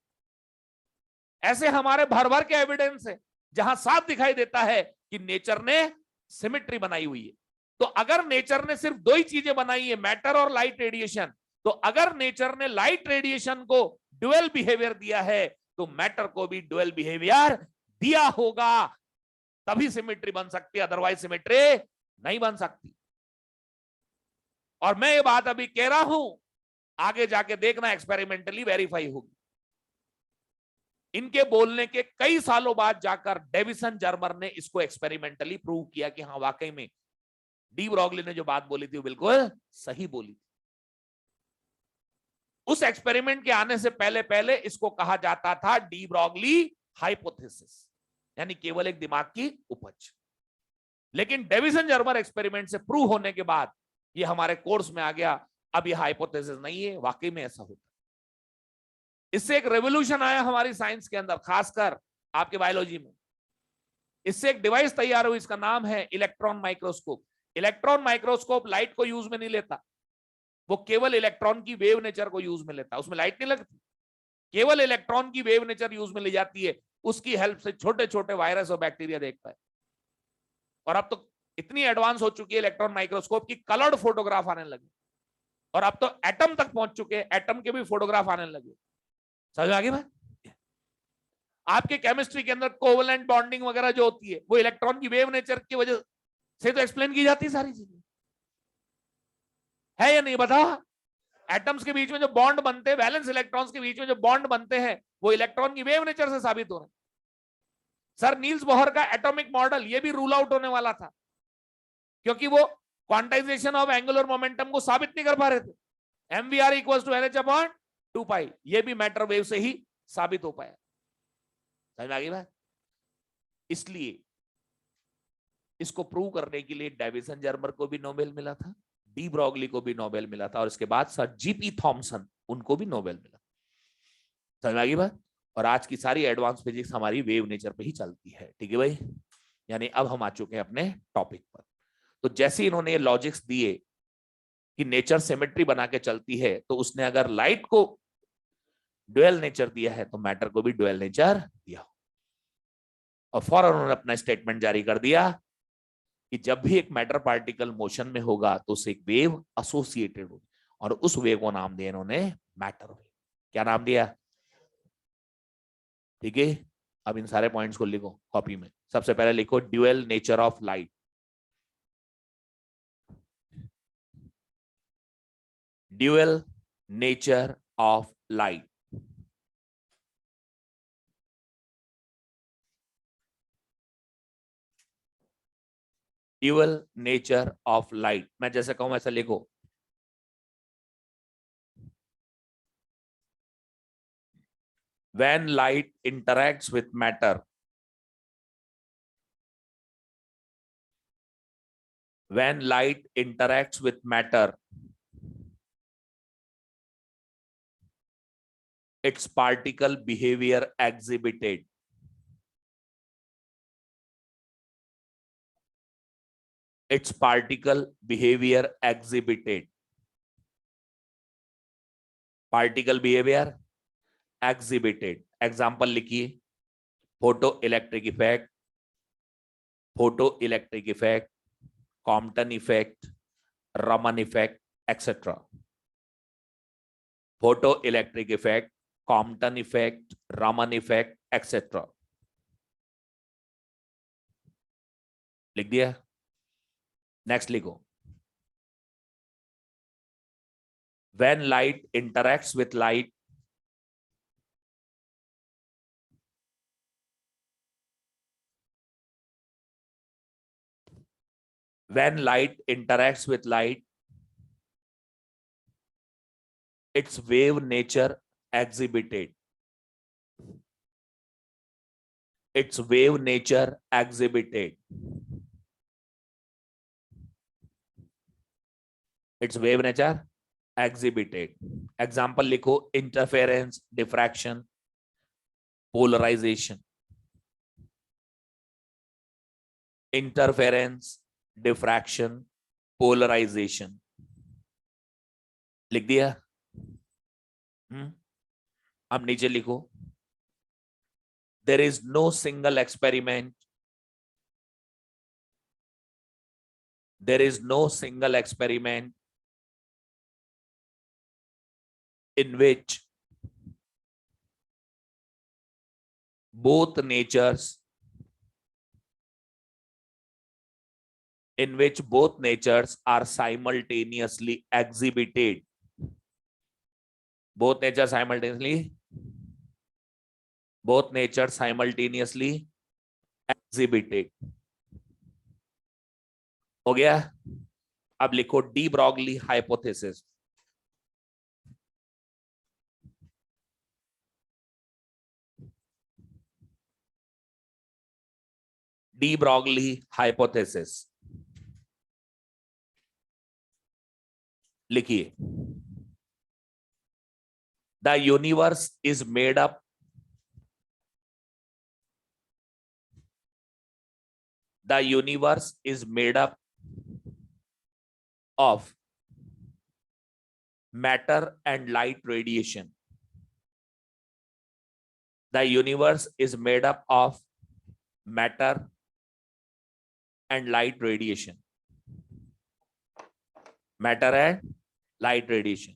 ऐसे हमारे भर भर के एविडेंस है जहां साफ दिखाई देता है कि नेचर ने सिमेट्री बनाई हुई है। तो अगर नेचर ने सिर्फ दो ही चीजें बनाई है, मैटर और लाइट रेडिएशन, तो अगर नेचर ने लाइट रेडिएशन को ड्यूअल बिहेवियर दिया है तो मैटर को भी ड्यूअल बिहेवियर दिया होगा, तभी सिमेट्री बन सकती है, अदरवाइज सिमेट्री नहीं बन सकती। और मैं ये बात अभी कह रहा हूं, आगे जाके देखना एक्सपेरिमेंटली वेरीफाई होगी। इनके बोलने के कई सालों बाद जाकर डेविसन जर्मर ने इसको एक्सपेरिमेंटली प्रूव किया कि हाँ वाकई में डी ब्रॉगली ने जो बात बोली थी वो बिल्कुल सही बोली थी। उस एक्सपेरिमेंट के आने से पहले पहले इसको कहा जाता था डी ब्रॉगली हाइपोथेसिस, यानी केवल एक दिमाग की उपज। लेकिन डेविसन जर्मर एक्सपेरिमेंट से प्रूव होने के बाद ये हमारे कोर्स में आ गया। अब ये हाइपोथेसिस नहीं है, वाकई में ऐसा होता है। इससे एक रेवोल्यूशन आया हमारी साइंस के अंदर, खासकर आपके बायोलॉजी में। इससे एक डिवाइस तैयार हुई, इसका नाम है electron microscope. Electron microscope light को यूज में नहीं लेता, वो केवल इलेक्ट्रॉन की वेव नेचर को यूज में लेता है। उसमें लाइट नहीं लगती, केवल इलेक्ट्रॉन की वेव नेचर यूज में ली जाती है। उसकी हेल्प से छोटे छोटे वायरस और बैक्टीरिया देखता है। और अब तो इतनी एडवांस हो चुकी है इलेक्ट्रॉन माइक्रोस्कोप की कलर्ड फोटोग्राफ आने लगे, और अब तो एटम तक पहुंच चुके हैं, एटम के भी फोटोग्राफ आने लगे। समझ आ गई बात? आपके केमिस्ट्री के अंदर कोवलेंट बॉन्डिंग वगैरह जो होती है वो इलेक्ट्रॉन की वेव नेचर की वजह से तो एक्सप्लेन की जाती है सारी चीजें, है या नहीं बता? एटम्स के बीच में जो बॉन्ड बनते हैं, वैलेंस इलेक्ट्रॉन्स के बीच में जो बॉन्ड बनते हैं, वो इलेक्ट्रॉन की वेव नेचर से साबित हो रहे हैं। सर नील्स बोहर का एटॉमिक मॉडल ये भी रूल आउट होने वाला था, क्योंकि वो क्वांटाइजेशन ऑफ एंगुलर मोमेंटम को साबित नहीं कर पा रहे थे। mvr इक्वल्स टू NH/2π, ये भी मैटर वेव से ही साबित हो पाया। समझ में आ गई बात? इसलिए इसको प्रूव करने के लिए डेविसन जर्मर को भी नोबेल मिला था, डी ब्रॉगली को भी नोबेल मिला था, और इसके बाद सर जीपी थॉमसन, उनको भी नोबेल मिला। समझ में आ गई बात? और आज की सारी एडवांस फिजिक्स हमारी वेव नेचर पे ही चलती है। ठीक है भाई? यानी अब हम आ चुके हैं अपने टॉपिक पर। तो जैसे इन्होंने लॉजिक्स दिए कि नेचर सिमेट्री बना के चलती है, तो उसने अगर लाइट को ड्यूअल नेचर दिया है तो मैटर को भी ड्यूअल नेचर दिया। और फौरन उन्होंने अपना स्टेटमेंट जारी कर दिया कि जब भी एक मैटर पार्टिकल मोशन में होगा तो उससे एक वेव एसोसिएटेड होगी, और उस वेव को नाम दिया इन्होंने मैटर वेव। क्या नाम दिया? ठीक है, अब इन सारे पॉइंट्स को लिखो कॉपी में। सबसे पहले लिखो dual nature of light. Dual nature of light. Dual nature of light, मैं जैसे कहूं ऐसा लिखो। When light interacts with matter, when light interacts with matter, its particle behavior exhibited. Its particle behavior exhibited. Particle behavior exhibited. Example लिखिए, photoelectric effect, photoelectric effect, Compton effect, Raman effect, etc. Photoelectric effect, Compton effect, Raman effect, etc. लिख दिया. Next लिखो. When light interacts with light, when light interacts with light, its wave nature exhibited. Its wave nature exhibited. Its wave nature exhibited. Example लिखो. Interference, diffraction, polarization. Interference, diffraction, polarization. लिख दिया. अब नीचे लिखो. There is no single experiment. There is no single experiment in which both natures are simultaneously exhibited. Both natures simultaneously exhibited. हो गया. अब लिखो de Broglie hypothesis. De Broglie hypothesis लिखिए. The universe is made up of matter and light radiation. The universe is made up of matter and light radiation. Matter and light radiation.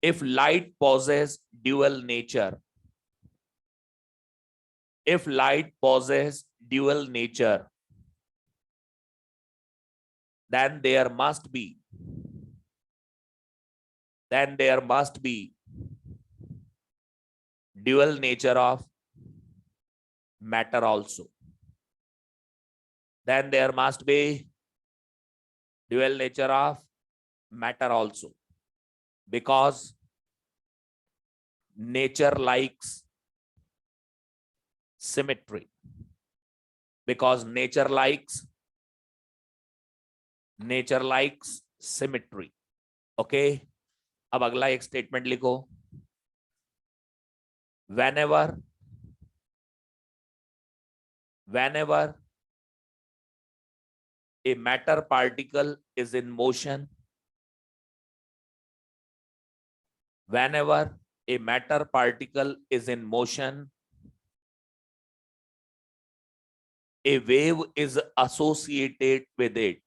If light possesses dual nature, then there must be dual nature of matter also. Then there must be dual nature of matter also, because nature likes symmetry. Because nature likes symmetry. Okay. अब अगला एक statement लिखो. whenever a matter particle is in motion, a wave is associated with it.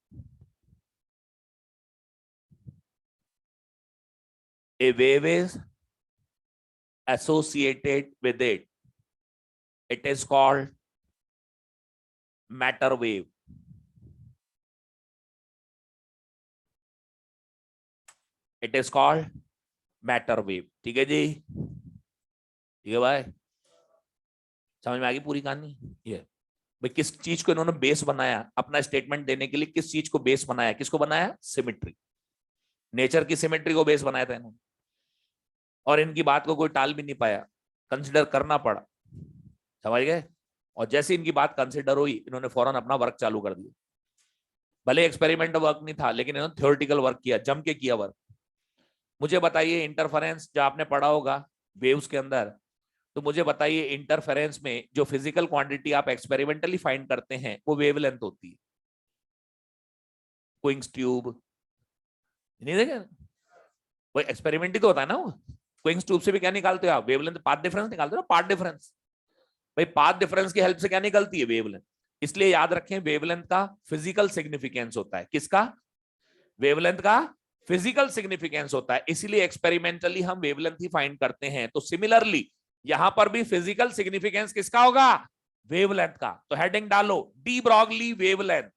A wave is associated with it. It is called matter wave. It is called matter wave. ठीक है जी. ठीक है भाई. समझ में आ गई पूरी कहानी. ये भाई किस चीज को इन्होंने बेस बनाया अपना स्टेटमेंट देने के लिए? किस चीज को बेस बनाया? किसको बनाया? सिमेट्री. नेचर की सिमेट्री को बेस बनाया था इन्होंने. और इनकी बात को कोई टाल भी नहीं पाया. कंसिडर करना पड़ा. समझ गए. और जैसे इनकी बात कंसिडर हुई, इन्होंने फौरन अपना वर्क चालू कर दिया. भले एक्सपेरिमेंट वर्क नहीं था, लेकिन इन्होंने थ्योरेटिकल वर्क किया, जम के किया वर्क. मुझे बताइए इंटरफेरेंस जो आपने पढ़ा होगा वेव्स के अंदर, तो मुझे बताइए इंटरफेरेंस में जो फिजिकल क्वांटिटी आप एक्सपेरिमेंटली फाइंड करते हैं वो वेवलेंथ होती है. क्विंग्स ट्यूब नहीं देखे? वो एक्सपेरिमेंट ही तो होता है ना. वो क्विंग्स ट्यूब से भी क्या निकालते हो आप? वेवलेंथ, पाथ डिफरेंस निकालते हो ना. Path difference. भाई पाथ डिफरेंस की हेल्प से क्या निकलती है? वेवलेंथ. इसलिए याद रखें वेवलेंथ का फिजिकल सिग्निफिकेंस होता है. किसका? वेवलेंथ का फिजिकल सिग्निफिकेंस होता है, इसीलिए एक्सपेरिमेंटली हम वेवलेंथ ही फाइंड करते हैं। तो सिमिलरली यहां पर भी फिजिकल सिग्निफिकेंस किसका होगा? वेवलेंथ का। तो हेडिंग डालो de Broglie wavelength.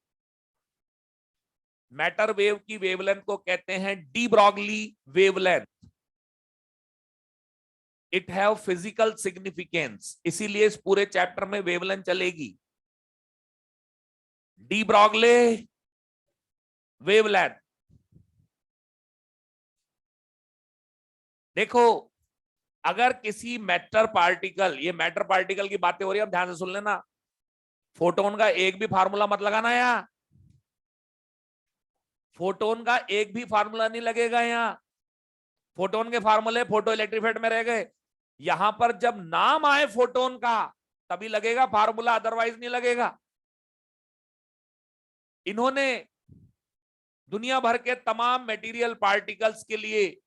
Matter wave की वेवलेंथ को कहते हैं de Broglie wavelength. It have physical significance, इसीलिए इस पूरे चैप्टर में वेवलेंथ चलेगी। De Broglie wavelength. देखो अगर किसी मैटर पार्टिकल, ये मैटर पार्टिकल की बातें हो रही है, अब ध्यान से सुन लेना, फोटोन का एक भी फार्मूला मत लगाना यहां, फोटोन का एक भी फार्मूला नहीं लगेगा यहां। फोटोन के फार्मूले फोटो इलेक्ट्रिक में रह गए, यहां पर जब नाम आए फोटोन का तभी लगेगा फार्मूला, अदरवाइज नहीं लगेगा। इन्होंने दुनिया भर के तमाम मटेरियल पार्टिकल्स के लिए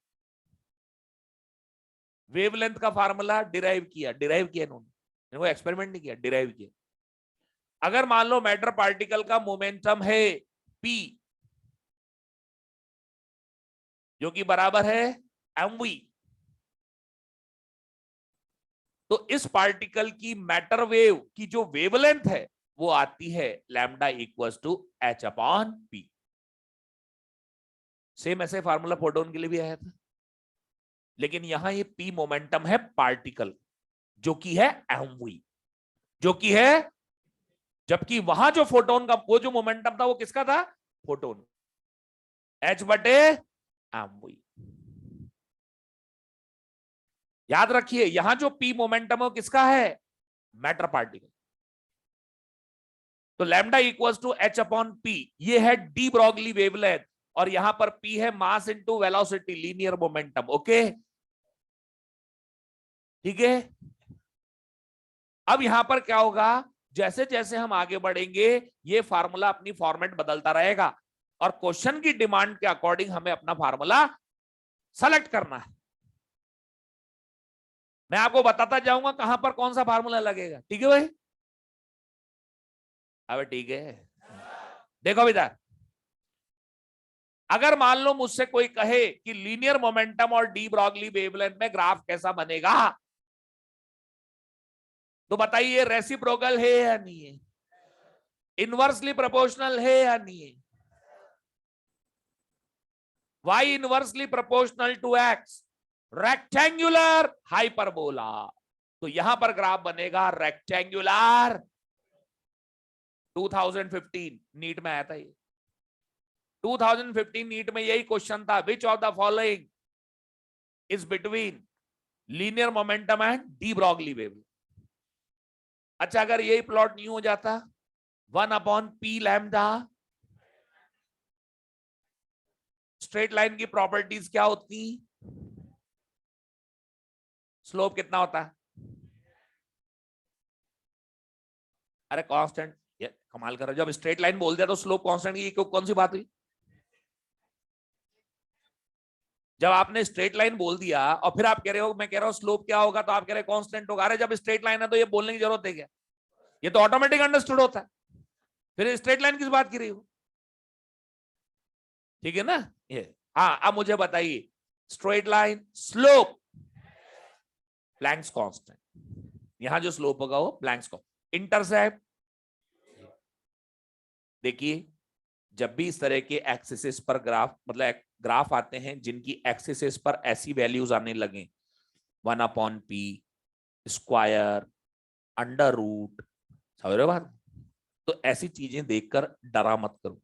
वेवलेंथ का फार्मूला डिराइव किया इन्होंने एक्सपेरिमेंट नहीं किया, डिराइव किया। अगर मान लो मैटर पार्टिकल का मोमेंटम है p, जो कि बराबर है mv, तो इस पार्टिकल की मैटर वेव की जो वेवलेंथ है वो आती है lambda equals to h upon p। Same ऐसे फार्मूला फोटोन के लिए भी आया था, लेकिन यहां ये p मोमेंटम है पार्टिकल जो कि है mv, जो कि है, जबकि वहां जो फोटोन का वो जो मोमेंटम था वो किसका था? फोटोन, h बटे mv। याद रखिए यहां जो p मोमेंटम है किसका है? Matter particle. तो lambda equals to h upon p, ये है डी ब्रॉगली वेवलेंथ, और यहां पर p है mass into velocity, linear momentum. Okay ठीक है। अब यहां पर क्या होगा, जैसे जैसे हम आगे बढ़ेंगे ये फार्मूला अपनी फॉर्मेट बदलता रहेगा, और क्वेश्चन की डिमांड के अकॉर्डिंग हमें अपना फार्मूला सेलेक्ट करना है। मैं आपको बताता जाऊंगा कहां पर कौन सा फार्मूला लगेगा, ठीक है भाई? अब ठीक है, देखो इधर, अगर मान लो मुझसे कोई कहे कि लीनियर मोमेंटम और डी ब्रॉगली वेवलेंथ में ग्राफ कैसा बनेगा, तो बताइए रेसिप्रोकल है या नहीं है, इनवर्सली प्रोपोर्शनल है या नहीं है, y inversely proportional to x, rectangular hyperbola. तो यहां पर ग्राफ बनेगा रेक्टेंगुलर। 2015 नीट में आया था ये, 2015 नीट में यही क्वेश्चन था, विच of the following is between linear momentum and de Broglie wave. अच्छा अगर यही प्लॉट नहीं हो जाता, 1 upon P lambda, straight line की प्रॉपर्टीज क्या होती? स्लोप कितना होता है? अरे कांस्टेंट, ये कमाल कर रहा है, जब स्ट्रेट लाइन बोल दिया तो स्लोप कांस्टेंट की कौन सी बात हुई? जब आपने स्ट्रेट लाइन बोल दिया और फिर आप कह रहे हो, मैं कह रहा हूं स्लोप क्या होगा, तो आप कह रहे हो कांस्टेंट होगा। अरे जब स्ट्रेट लाइन है तो ये बोलने की जरूरत है क्या? ये तो ऑटोमेटिक अंडरस्टूड होता है, फिर स्ट्रेट लाइन किस बात की रही हो? ठीक है ना ये। हाँ अब मुझे बताइए, straight line slope Planck's constant, यहां जो स्लोप होगा वो प्लैंक्स कांस्टेंट। इंटरसेप्ट, देखिए जब भी इस तरह के एक्सिस पर ग्राफ, मतलब ग्राफ आते हैं जिनकी एक्सिस पर ऐसी वैल्यूज आने लगे, 1 upon p square, under root, समझ रहे हो बात? तो ऐसी चीजें देखकर डरा मत करो,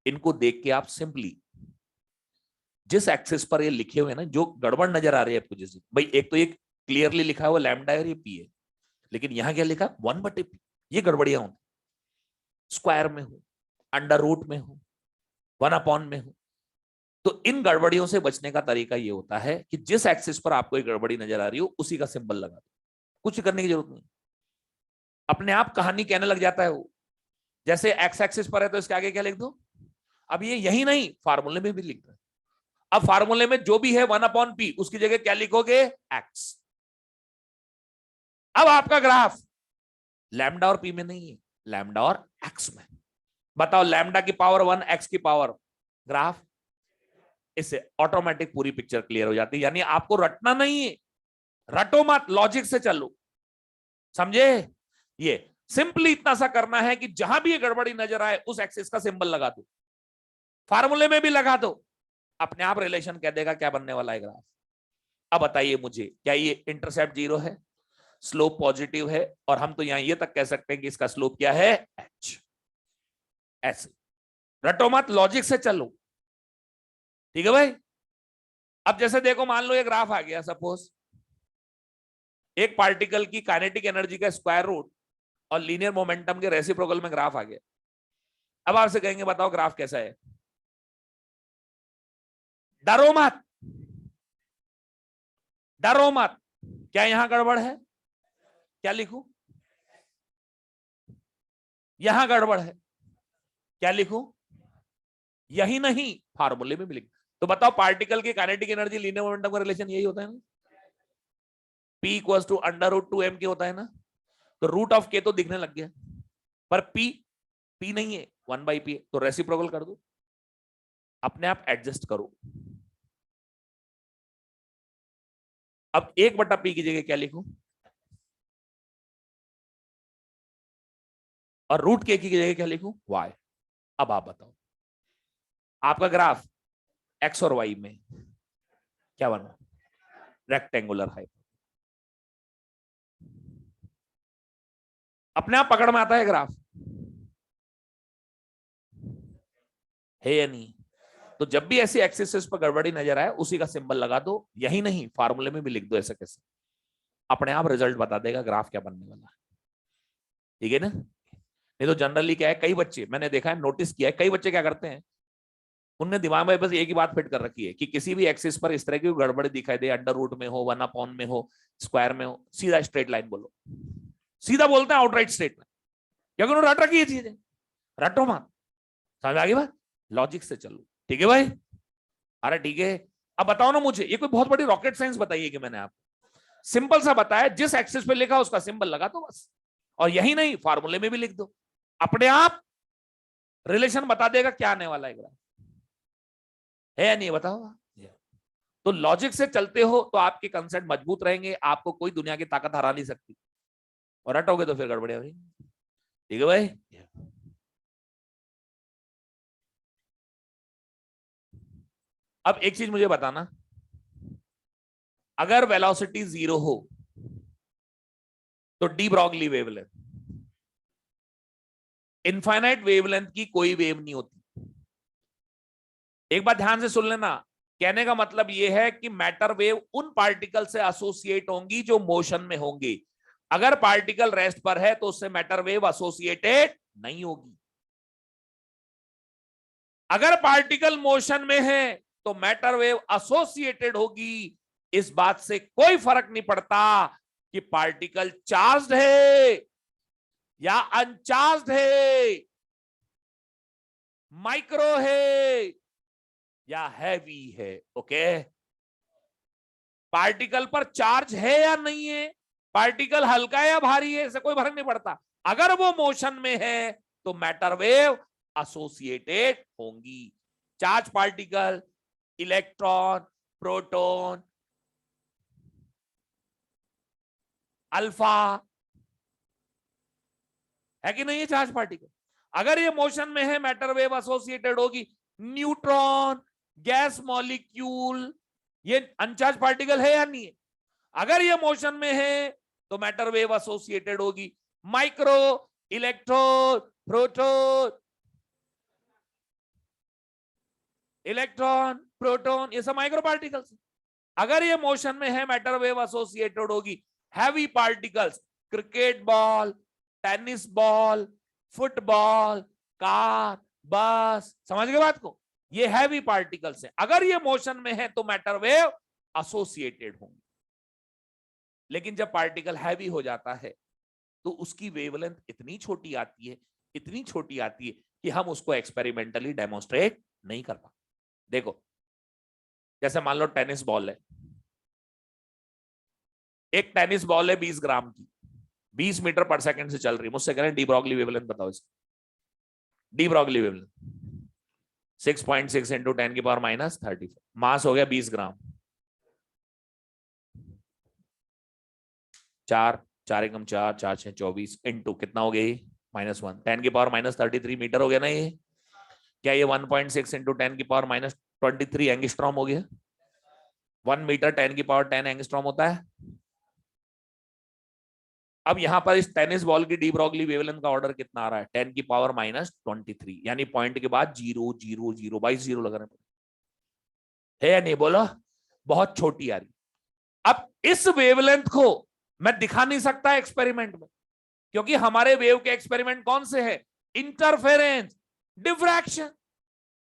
इनको देख के आप सिंपली जिस एक्सिस पर ये लिखे हुए हैं ना, जो गड़बड़ नजर आ रही है आपको, जैसे भाई एक तो ये क्लियरली लिखा हुआ लैम्डा और ये पी है, लेकिन यहां क्या लिखा 1 बटे पी, ये गड़बड़ियां होती, स्क्वायर में हो, अंडर रूट में हो, 1 अपॉन में हो। तो इन गड़बड़ियों से बचने का तरीका ये होता है कि जिस एक्सिस पर आपको एक गड़बड़ी नजर आ रही हो उसी का सिंबल लगा दो, कुछ करने की जरूरत नहीं, अपने आप कहानी कहने लग जाता है वो। जैसे एक्स एक्सिस पर है तो इसके आगे क्या लिख दो, अब ये यही नहीं फार्मूले में भी लिख दो। अब फार्मूले में जो भी है 1 अपॉन पी, उसकी जगह क्या लिखोगे? एक्स। अब आपका ग्राफ लैम्डा और पी में नहीं है, लैम्डा और एक्स में। बताओ लैम्डा की पावर 1, एक्स की पावर ग्राफ, इससे ऑटोमेटिक पूरी पिक्चर क्लियर हो जाती है। यानी आपको रटना नहीं है, रटो मत, लॉजिक से चलो, समझे? ये सिंपली इतना सा करना है कि जहां भी ये गड़बड़ी नजर आए उस एक्सिस का सिंबल लगा दो, फार्मूले में भी लगा दो, अपने आप रिलेशन कह देगा क्या बनने वाला है ग्राफ। अब बताइए मुझे, क्या ये इंटरसेप्ट 0 है, स्लोप पॉजिटिव है, और हम तो यहां ये तक कह सकते हैं कि इसका स्लोप क्या है, h। ऐसे रटो मत, लॉजिक से चलो, ठीक है भाई। अब जैसे देखो, मान लो ये ग्राफ आ गया, सपोज एक पार्टिकल की काइनेटिक एनर्जी का स्क्वायर रूट और लीनियर मोमेंटम के रेसिप्रोकल में ग्राफ आ गया। अब आपसे कहेंगे बताओ ग्राफ कैसा है, डरो मत, डरो मत, क्या यहां गड़बड़ है, क्या लिखूं, यहां गड़बड़ है, क्या लिखूं, यही नहीं, फार्मूले में भी लिख। तो बताओ पार्टिकल की काइनेटिक एनर्जी लीनियर मोमेंटम का रिलेशन यही होता है ना, P इक्वल्स टू √2m के होता है ना। तो रूट ऑफ के तो दिखने लग गया, पर P नहीं है, 1/p, तो रेसिप्रोकल कर दो, अपने आप एडजस्ट करो। अब 1/p की जगह क्या लिखूं, और रूट के की जगह क्या लिखूं, y। अब आप बताओ आपका ग्राफ x और y में क्या बना, रेक्टेंगुलर हाइपर। अपने आप पकड़ में आता है ग्राफ, है या नहीं? तो जब भी ऐसी एक्सिस पर गड़बड़ी नजर आए उसी का सिंबल लगा दो, यही नहीं फार्मूले में भी लिख दो, ऐसे कैसे, अपने आप रिजल्ट बता देगा ग्राफ क्या बनने वाला है, ठीक है ना। नहीं तो जनरली क्या है, कई बच्चे मैंने देखा है, नोटिस किया है, कई बच्चे क्या करते हैं, उनने दिमाग में बस एक ही बात फिट कर रखी है कि किसी भी एक्सिस पर इस तरह की गड़बड़ी दिखाई दे, अंडर रूट में हो, 1/, में हो, स्क्वायर में हो, सीधा स्ट्रेट लाइन बोलो, सीधा बोलते हैं आउटराइट स्ट्रेट लाइन, क्योंकि उन्होंने रट रखी है चीजें, रटो मत, समझ आ गई बात, लॉजिक से चलो, ठीक है भाई। अरे ठीक है, अब बताओ ना मुझे, ये कोई बहुत बड़ी रॉकेट साइंस बताइए कि मैंने आपको सिंपल सा बताया, जिस एक्सिस पे लिखा उसका सिंबल लगा दो बस, और यही नहीं फार्मूले में भी लिख दो, अपने आप रिलेशन बता देगा क्या आने वाला है ग्राफ, है या नहीं बताओ। तो लॉजिक से चलते हो तो आपके कंसेप्ट मजबूत रहेंगे, आपको कोई दुनिया की ताकत हरा नहीं सकती, और हटोगे तो फिर गड़बड़े हो रही, ठीक है भाई। अब एक चीज मुझे बताना, अगर वेलोसिटी 0 हो तो de Broglie wavelength, infinite wavelength की कोई वेव नहीं होती। एक बात ध्यान से सुन लेना, कहने का मतलब यह है कि मैटर वेव उन पार्टिकल से एसोसिएट होंगी जो मोशन में होंगे, अगर पार्टिकल रेस्ट पर है तो उससे मैटर वेव एसोसिएटेड नहीं होगी। अगर पार्टिकल मोशन में है तो मैटर वेव एसोसिएटेड होगी। इस बात से कोई फर्क नहीं पड़ता कि पार्टिकल चार्ज्ड है या अनचार्ज्ड है, माइक्रो है या हैवी है, ओके। पार्टिकल पर चार्ज है या नहीं है, पार्टिकल हल्का है या भारी है, इससे कोई फर्क नहीं पड़ता, अगर वो मोशन में है तो मैटर वेव एसोसिएटेड होंगी। Charge particle, electron, proton, alpha, है कि नहीं है चार्ज पार्टिकल, अगर ये मोशन में है मैटर वेव एसोसिएटेड होगी। न्यूट्रॉन, गैस मॉलिक्यूल, ये अनचार्ज पार्टिकल है या नहीं है, अगर ये मोशन में है तो मैटर वेव एसोसिएटेड होगी। Micro, electron, proton, electron, proton, ये सब माइक्रो पार्टिकल्स, अगर ये मोशन में है मैटर वेव एसोसिएटेड होगी। Heavy particles, cricket ball, tennis ball, football, car, बस, समझ गए बात को, ये हैवी पार्टिकल्स है, अगर ये मोशन में है तो मैटर वेव एसोसिएटेड होंगे। लेकिन जब पार्टिकल हैवी हो जाता है तो उसकी वेवलेंथ इतनी छोटी आती है, इतनी छोटी आती है कि हम उसको एक्सपेरिमेंटली डेमोन्स्ट्रेट नहीं कर पाते। देखो जैसे मान लो टेनिस बॉल है, एक टेनिस बॉल है 20 ग्राम की, 20 मीटर पर सेकंड से चल रही है, मुझसे कह रहे हैं डी ब्रॉगली वेवलेंथ बताओ इसकी, डी ब्रॉगली वेवलेंथ 6.6 इंटू 10⁻34। मास हो गया 20 ग्राम। 4 4 एकम 4 4 6 24 इंटू कितना हो गया, -1 10⁻33 मीटर हो गया ना ये। क्या ये 1.6 इंटू 10⁻23 एंगस्ट्रॉम हो गया? 1 मीटर 10⁻10 एंगस्ट्रॉम होता है। अब यहां पर इस टेनिस बॉल की डी ब्रॉगली वेवलेंथ का ऑर्डर कितना आ रहा है? 10⁻23, यानी पॉइंट के बाद 0 0 0 22 जीरो लग रहे है या नहीं? बोलो, बहुत छोटी आ रही। अब इस वेवलेंथ को मैं दिखा नहीं सकता एक्सपेरिमेंट में, क्योंकि हमारे वेव के एक्सपेरिमेंट कौन से है? Interference, diffraction.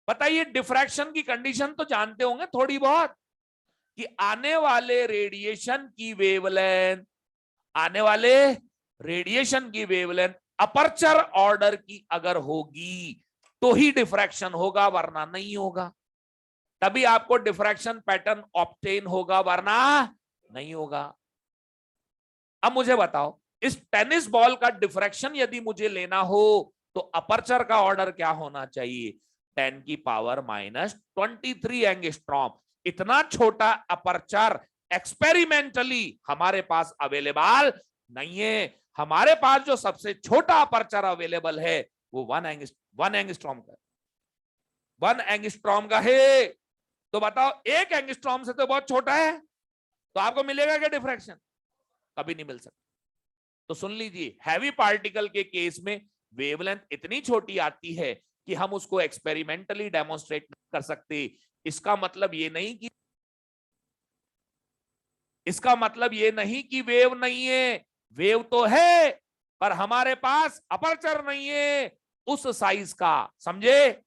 बताइए, डिफ्रैक्शन की कंडीशन तो जानते होंगे थोड़ी बहुत, कि आने वाले रेडिएशन की वेवलेंथ, आने वाले रेडिएशन की वेवलेंथ अपर्चर ऑर्डर की अगर होगी तो ही डिफ्रैक्शन होगा, वरना नहीं होगा। तभी आपको डिफ्रैक्शन पैटर्न ऑब्टेन होगा, वरना नहीं होगा। अब मुझे बताओ, इस टेनिस बॉल का डिफ्रैक्शन यदि मुझे लेना हो तो अपर्चर का ऑर्डर क्या होना चाहिए? 10⁻23 एंगस्ट्रॉम। इतना छोटा अपर्चर एक्सपेरिमेंटली हमारे पास अवेलेबल नहीं है। हमारे पास जो सबसे छोटा अपर्चर अवेलेबल है वो 1 एंगस्ट्रॉम का, 1 एंगस्ट्रॉम का है। तो बताओ, 1 एंगस्ट्रॉम से तो बहुत छोटा है, तो आपको मिलेगा क्या डिफ्रैक्शन? कभी नहीं मिल सकता। तो सुन लीजिए, हैवी पार्टिकल के केस में वेवलेंथ इतनी छोटी आती है कि हम उसको एक्सपेरिमेंटली डेमोन्स्ट्रेट कर सकते। इसका मतलब ये नहीं कि, इसका मतलब ये नहीं कि वेव नहीं है, वेव तो है, पर हमारे पास अपर्चर नहीं है उस साइज का, समझे?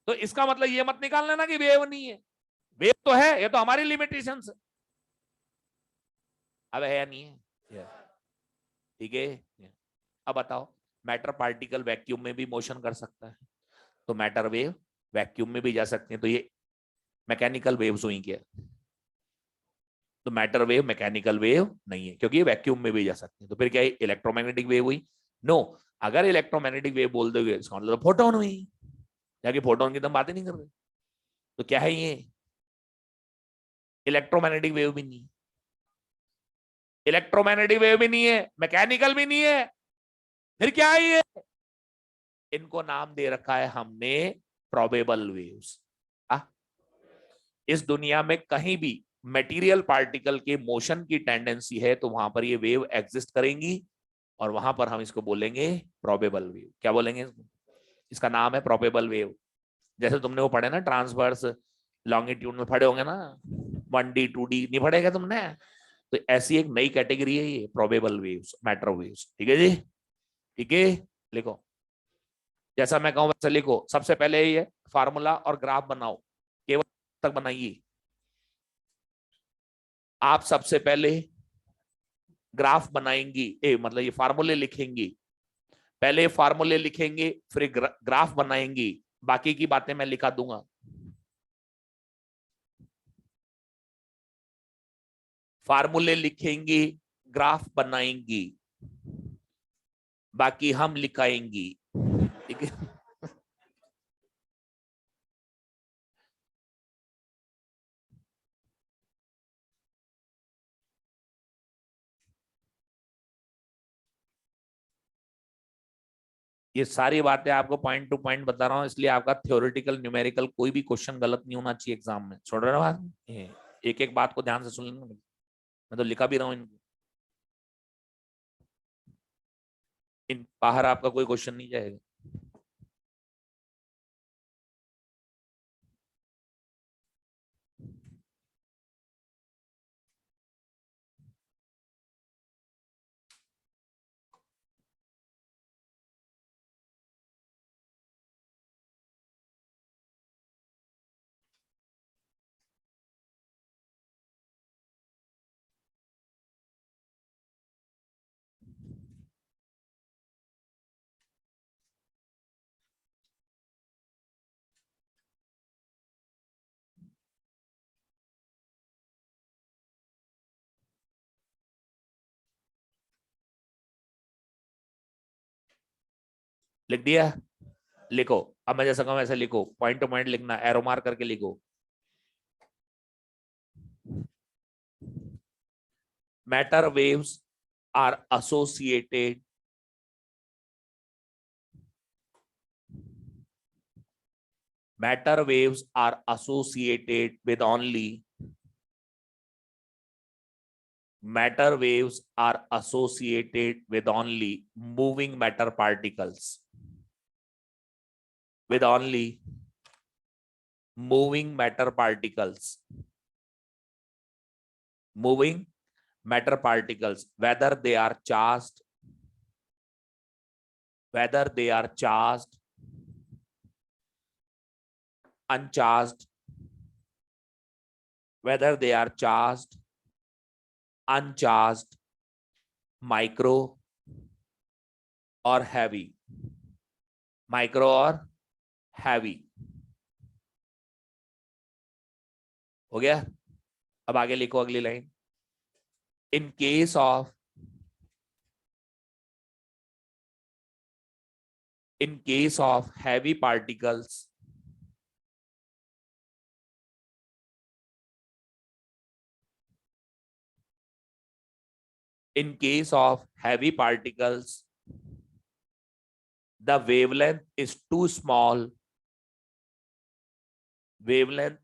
तो इसका मतलब ये मत निकाल लेना कि वेव नहीं है। वेव तो है, ये तो हमारी लिमिटेशन है। अब है या नहीं है? ठीक है। अब बताओ, मैटर पार्टिकल वैक्यूम में भी मोशन कर सकता है, तो मैटर वेव वैक्यूम में भी जा सकते हैं, तो ये मैकेनिकल वेव्स हुई क्या? तो मैटर वेव मैकेनिकल वेव नहीं है, क्योंकि ये वैक्यूम में भी जा सकते हैं। तो फिर क्या है? इलेक्ट्रोमैग्नेटिक वेव हुई? नो। अगर इलेक्ट्रोमैग्नेटिक वेव बोल दोगे इसका मतलब फोटोन हुई, जाके फोटोन की तो हम बातें नहीं कर रहे। तो क्या है ये? इलेक्ट्रोमैग्नेटिक वेव भी नहीं, इलेक्ट्रोमैग्नेटिक वेव भी नहीं है, मैकेनिकल भी नहीं है, फिर क्या है ये? इनको नाम दे रखा है हमने प्रोबेबल वेव्स। इस दुनिया में कहीं भी मटेरियल पार्टिकल के मोशन की टेंडेंसी है तो वहां पर ये वेव एग्जिस्ट करेंगी, और वहां पर हम इसको बोलेंगे प्रोबेबल वेव। क्या बोलेंगे इसको? इसका नाम है प्रोबेबल वेव। जैसे तुमने वो पढ़े ना, ट्रांसवर्स लॉन्गिट्यूड में पढ़े होंगे ना, 1D 2D नहीं पढ़ेगा तुमने? तो ऐसी एक नई कैटेगरी है ये, प्रोबेबल वेव्स, मैटर वेव्स। ठीक है जी? ठीक है, लिखो। जैसा मैं कहूं वैसे लिखो। सबसे पहले ये फार्मूला और ग्राफ बनाओ, केवल तक बनाइए। आप सबसे पहले ग्राफ बनाएंगी, मतलब ये फार्मूले लिखेंगी। पहले फार्मूले लिखेंगे, फिर ग्राफ बनाएंगी, बाकी की बातें मैं लिखा दूंगा। फार्मूले लिखेंगी, ग्राफ बनाएंगी, बाकी हम लिखाएंगी। ठीक है? ये सारी बातें आपको पॉइंट टू पॉइंट बता रहा हूं, इसलिए आपका थ्योरेटिकल न्यूमेरिकल कोई भी क्वेश्चन गलत नहीं होना चाहिए एग्जाम में। छोड़ रहे हो बात? एक एक बात को ध्यान से सुन लेना, मैं तो लिखा भी रहा हूं इनको। इन बाहर आपका कोई क्वेश्चन नहीं जाएगा। लिख दिया? लिखो, अब मैं जैसा कहूं वैसे लिखो, पॉइंट टू पॉइंट लिखना, एरो मार्क करके लिखो। Matter waves are associated matter waves are associated with only matter waves are associated with only moving matter particles, with only moving matter particles, moving matter particles, whether they are charged, whether they are charged, uncharged, whether they are charged, uncharged, micro or heavy, micro or heavy। हो गया? अब आगे लिखो अगली line. in case of in case of heavy particles, in case of heavy particles, the wavelength is too small, wavelength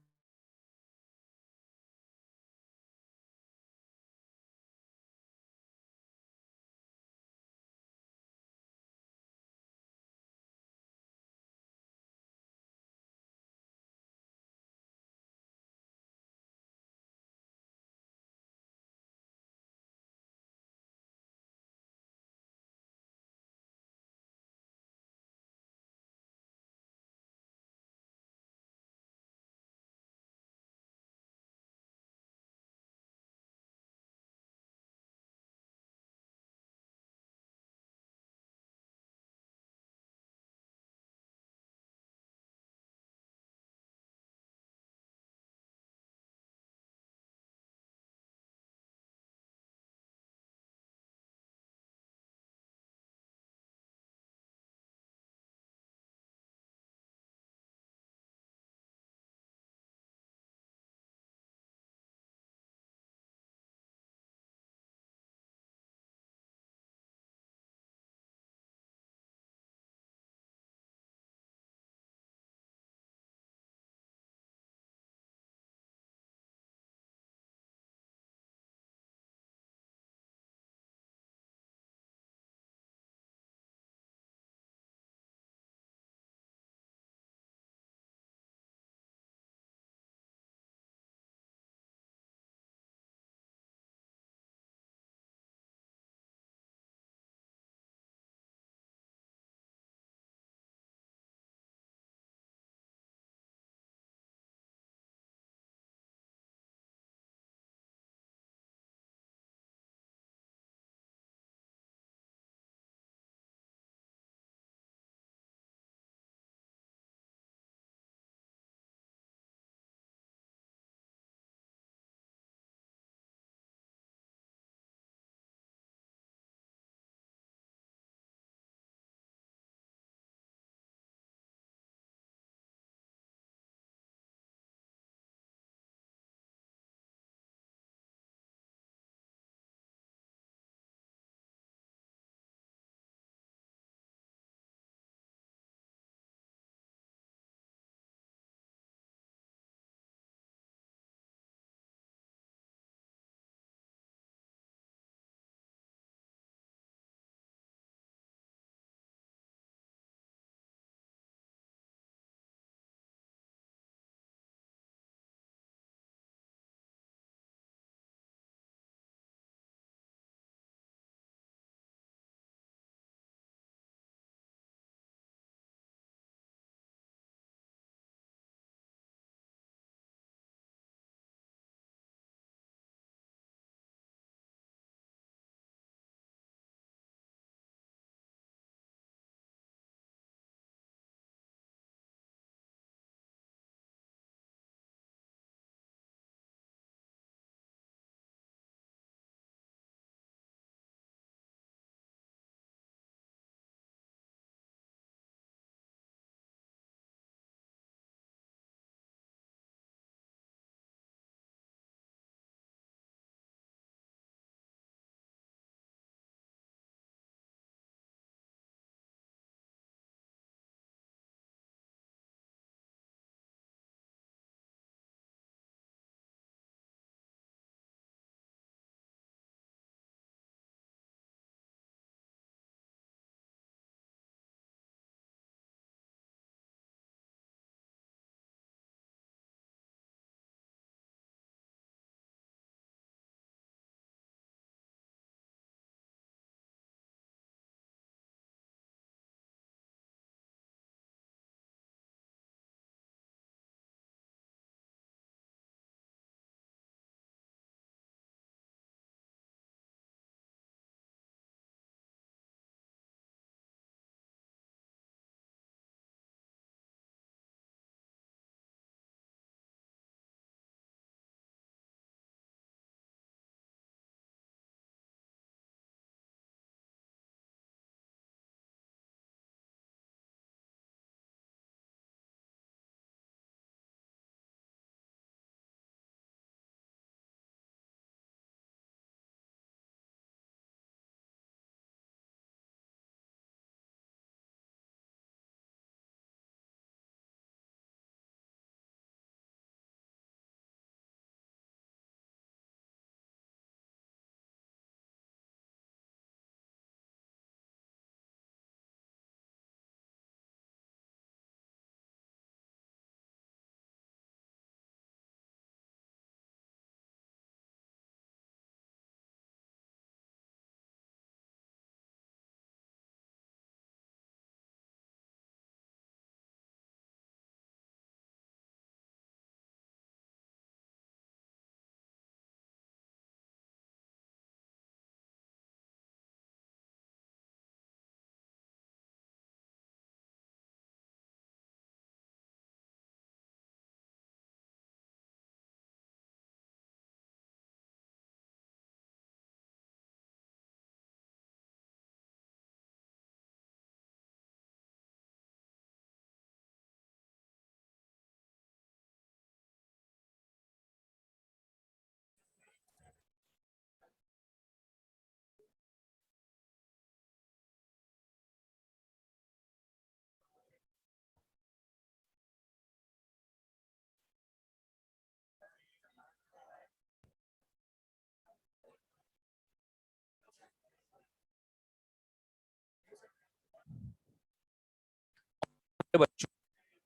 बच्चों,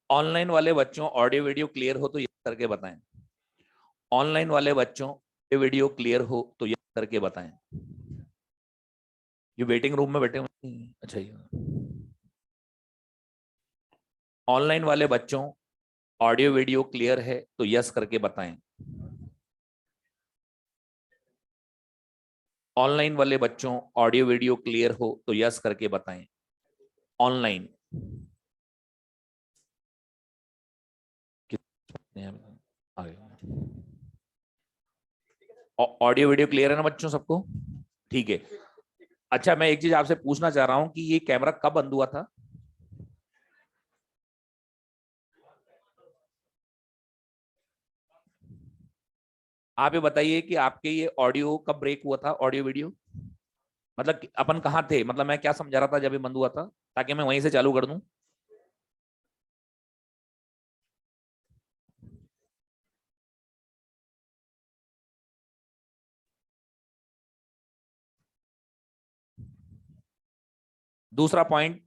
online वाले बच्चों audio video clear हो तो यस करके बताएं। ऑनलाइन वाले बच्चों ऑडियो वीडियो क्लियर हो तो यस करके बताएं। ये वेटिंग रूम में बैठे हुए, अच्छा ये ऑनलाइन वाले बच्चों ऑडियो वीडियो क्लियर है तो यस करके बताएं। ऑनलाइन वाले बच्चों ऑडियो वीडियो क्लियर हो तो यस करके बताएं। ऑनलाइन ऑडियो वीडियो क्लियर है ना बच्चों सबको? ठीक है। अच्छा मैं एक चीज आपसे पूछना चाह रहा हूं कि ये कैमरा कब बंद हुआ था? आप ये बताइए कि आपके ये ऑडियो कब ब्रेक हुआ था, ऑडियो वीडियो? मतलब अपन कहाँ थे, मतलब मैं क्या समझा रहा था जब ये बंद हुआ था, ताकि मैं वहीं से चालू कर दूं। दूसरा पॉइंट,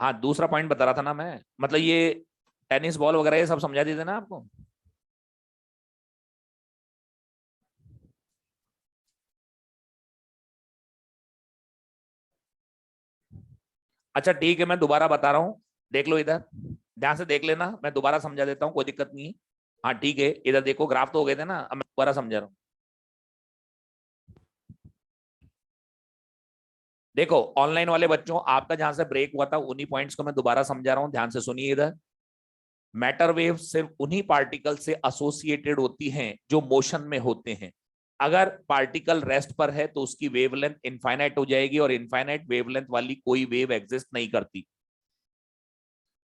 हाँ दूसरा पॉइंट बता रहा था ना मैं, मतलब ये टेनिस बॉल वगैरह ये सब समझा देते ना आपको। अच्छा ठीक है, मैं दोबारा बता रहा हूँ, देख लो इधर, ध्यान से देख लेना, मैं दोबारा समझा देता हूँ, कोई दिक्कत नहीं है। हाँ ठीक है, इधर देखो ग्राफ तो हो गए थे ना, अब मैं दोबारा समझा रहा हूँ। देखो ऑनलाइन वाले बच्चों आपका जहां से ब्रेक हुआ था उन्हीं पॉइंट्स को मैं दोबारा समझा रहा हूँ, ध्यान से सुनिए इधर। मैटर वेव सिर्फ उन्हीं पार्टिकल से एसोसिएटेड होती हैं जो मोशन में होते हैं। अगर पार्टिकल रेस्ट पर है तो उसकी वेवलेंथ इनफाइनाइट हो जाएगी, और इनफाइनाइट वेवलेंथ वाली कोई वेव एग्जिस्ट नहीं करती।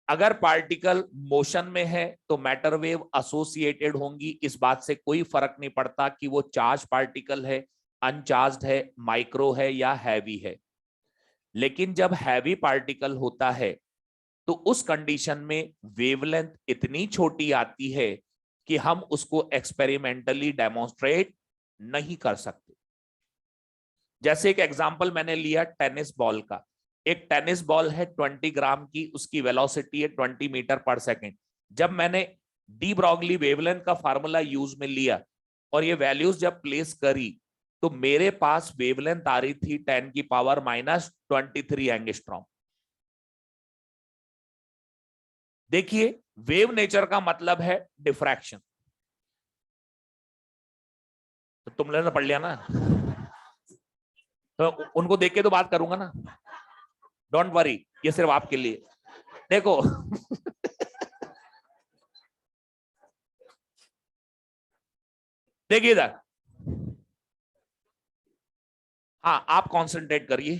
अगर पार्टिकल मोशन में है तो मैटर वेव एसोसिएटेड होंगी, इस बात से कोई फर्क नहीं पड़ता कि वो चार्ज पार्टिकल है, अनचार्ज है, माइक्रो है या हैवी है। लेकिन जब हैवी पार्टिकल होता है तो उस कंडीशन में वेवलेंथ इतनी छोटी आती है कि हम उसको एक्सपेरिमेंटली डेमोन्स्ट्रेट नहीं कर सकते। जैसे एक एग्जांपल मैंने लिया टेनिस बॉल का। एक टेनिस बॉल है 20 ग्राम की, उसकी वेलोसिटी है 20 मीटर पर सेकेंड। जब मैंने डी ब्रॉगली वेवलेंथ का फार्मूला यूज में लिया और ये वैल्यूज जब प्लेस करी तो मेरे पास वेवलेंथ आ रही थी 10⁻⁻23 एंगस्ट्रॉम। देखिए वेव नेचर का मतलब है डिफ्रैक्शन, तो तुमने तो पढ़ लिया ना, तो उनको देख के तो बात करूंगा ना, डोंट वरी, ये सिर्फ आपके लिए। देखो देखिए इधर, हाँ आप कॉन्सेंट्रेट करिए।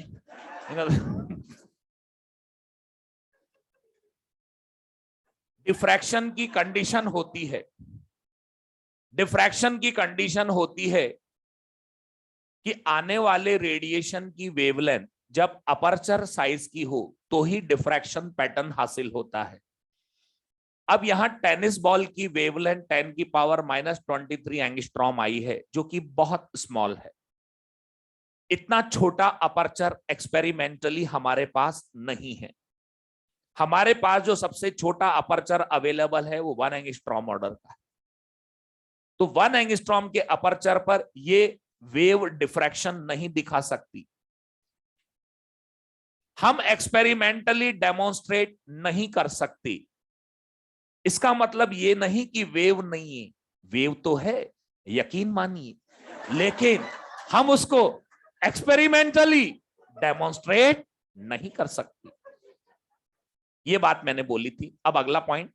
डिफ्रैक्शन की कंडीशन होती है, डिफ्रैक्शन की कंडीशन होती है कि आने वाले रेडिएशन की वेवलेंथ जब अपर्चर साइज की हो तो ही डिफ्रैक्शन पैटर्न हासिल होता है। अब यहां टेनिस बॉल की वेवलेंथ 10⁻⁻23 एंगस्ट्रॉम आई है, जो कि बहुत स्मॉल है। इतना छोटा अपर्चर एक्सपेरिमेंटली हमारे पास नहीं है। हमारे पास जो सबसे छोटा अपर्चर अवेलेबल है वो 1 एंगस्ट्रॉम ऑर्डर का है। तो 1 एंगस्ट्रॉम के अपर्चर पर ये वेव डिफ्रैक्शन नहीं दिखा सकती। हम एक्सपेरिमेंटली डेमोन्स्ट्रेट नहीं कर सकते। इसका मतलब ये नहीं कि वेव नहीं है, वेव तो है, यकीन मानिए, लेकिन हम उसको एक्सपेरिमेंटली डेमोन्स्ट्रेट नहीं कर सकते। ये बात मैंने बोली थी। अब अगला पॉइंट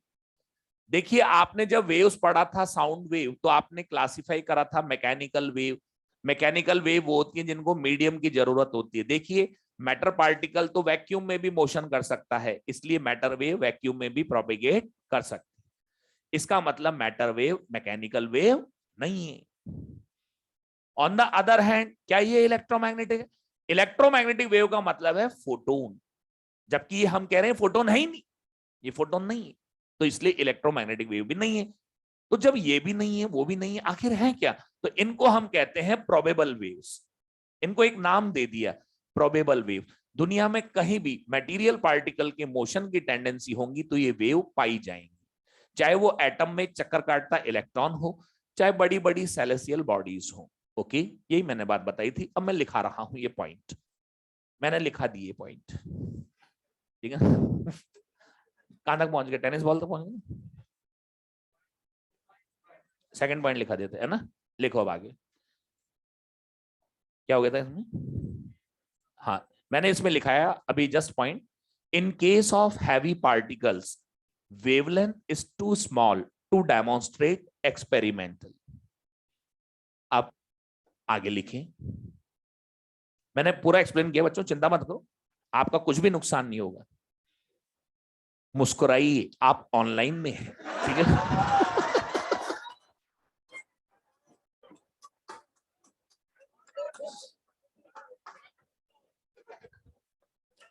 देखिए, आपने जब वेव्स पढ़ा था साउंड वेव, तो आपने क्लासिफाई करा था मैकेनिकल वेव। मैकेनिकल वेव वो होती है जिनको मीडियम की जरूरत होती है। देखिए मैटर पार्टिकल तो वैक्यूम में भी मोशन कर सकता है, इसलिए मैटर वेव वैक्यूम में भी प्रोपेगेट कर सकती है। इसका मतलब मैटर वेव मैकेनिकल वेव नहीं है। ऑन द अदर हैंड क्या ये इलेक्ट्रोमैग्नेटिक है? इलेक्ट्रोमैग्नेटिक वेव का मतलब है फोटोन, जबकि हम कह रहे हैं फोटोन है ही नहीं, ये फोटोन नहीं है, तो इसलिए इलेक्ट्रोमैग्नेटिक वेव भी नहीं है। तो जब ये भी नहीं है वो भी नहीं है, आखिर है क्या? तो इनको हम कहते हैं प्रोबेबल वेव्स। इनको एक नाम दे दिया, प्रोबेबल वेव। दुनिया में कहीं भी मटेरियल पार्टिकल के मोशन की टेंडेंसी होंगी तो ये वेव पाई जाएंगी, चाहे वो एटम में चक्कर काटता इलेक्ट्रॉन हो, चाहे बड़ी बड़ी सेलेसियल बॉडीज हो। ओके, यही मैंने बात बताई थी। अब मैं लिखा रहा हूं ये पॉइंट, मैंने लिखा दिए पॉइंट, ठीक है। कहां तक पहुंच गए? टेनिस बॉल तक पहुंच गए। सेकंड पॉइंट लिखा देते है ना, लिखो अब आगे क्या हो गया था इसमें। हाँ, मैंने इसमें लिखाया अभी just point, in case of heavy particles wavelength is too small to demonstrate experimental. आप आगे लिखें, मैंने पूरा एक्सप्लेन किया बच्चों, चिंता मत करो, आपका कुछ भी नुकसान नहीं होगा। मुस्कुराइए, आप ऑनलाइन में हैं, ठीक है।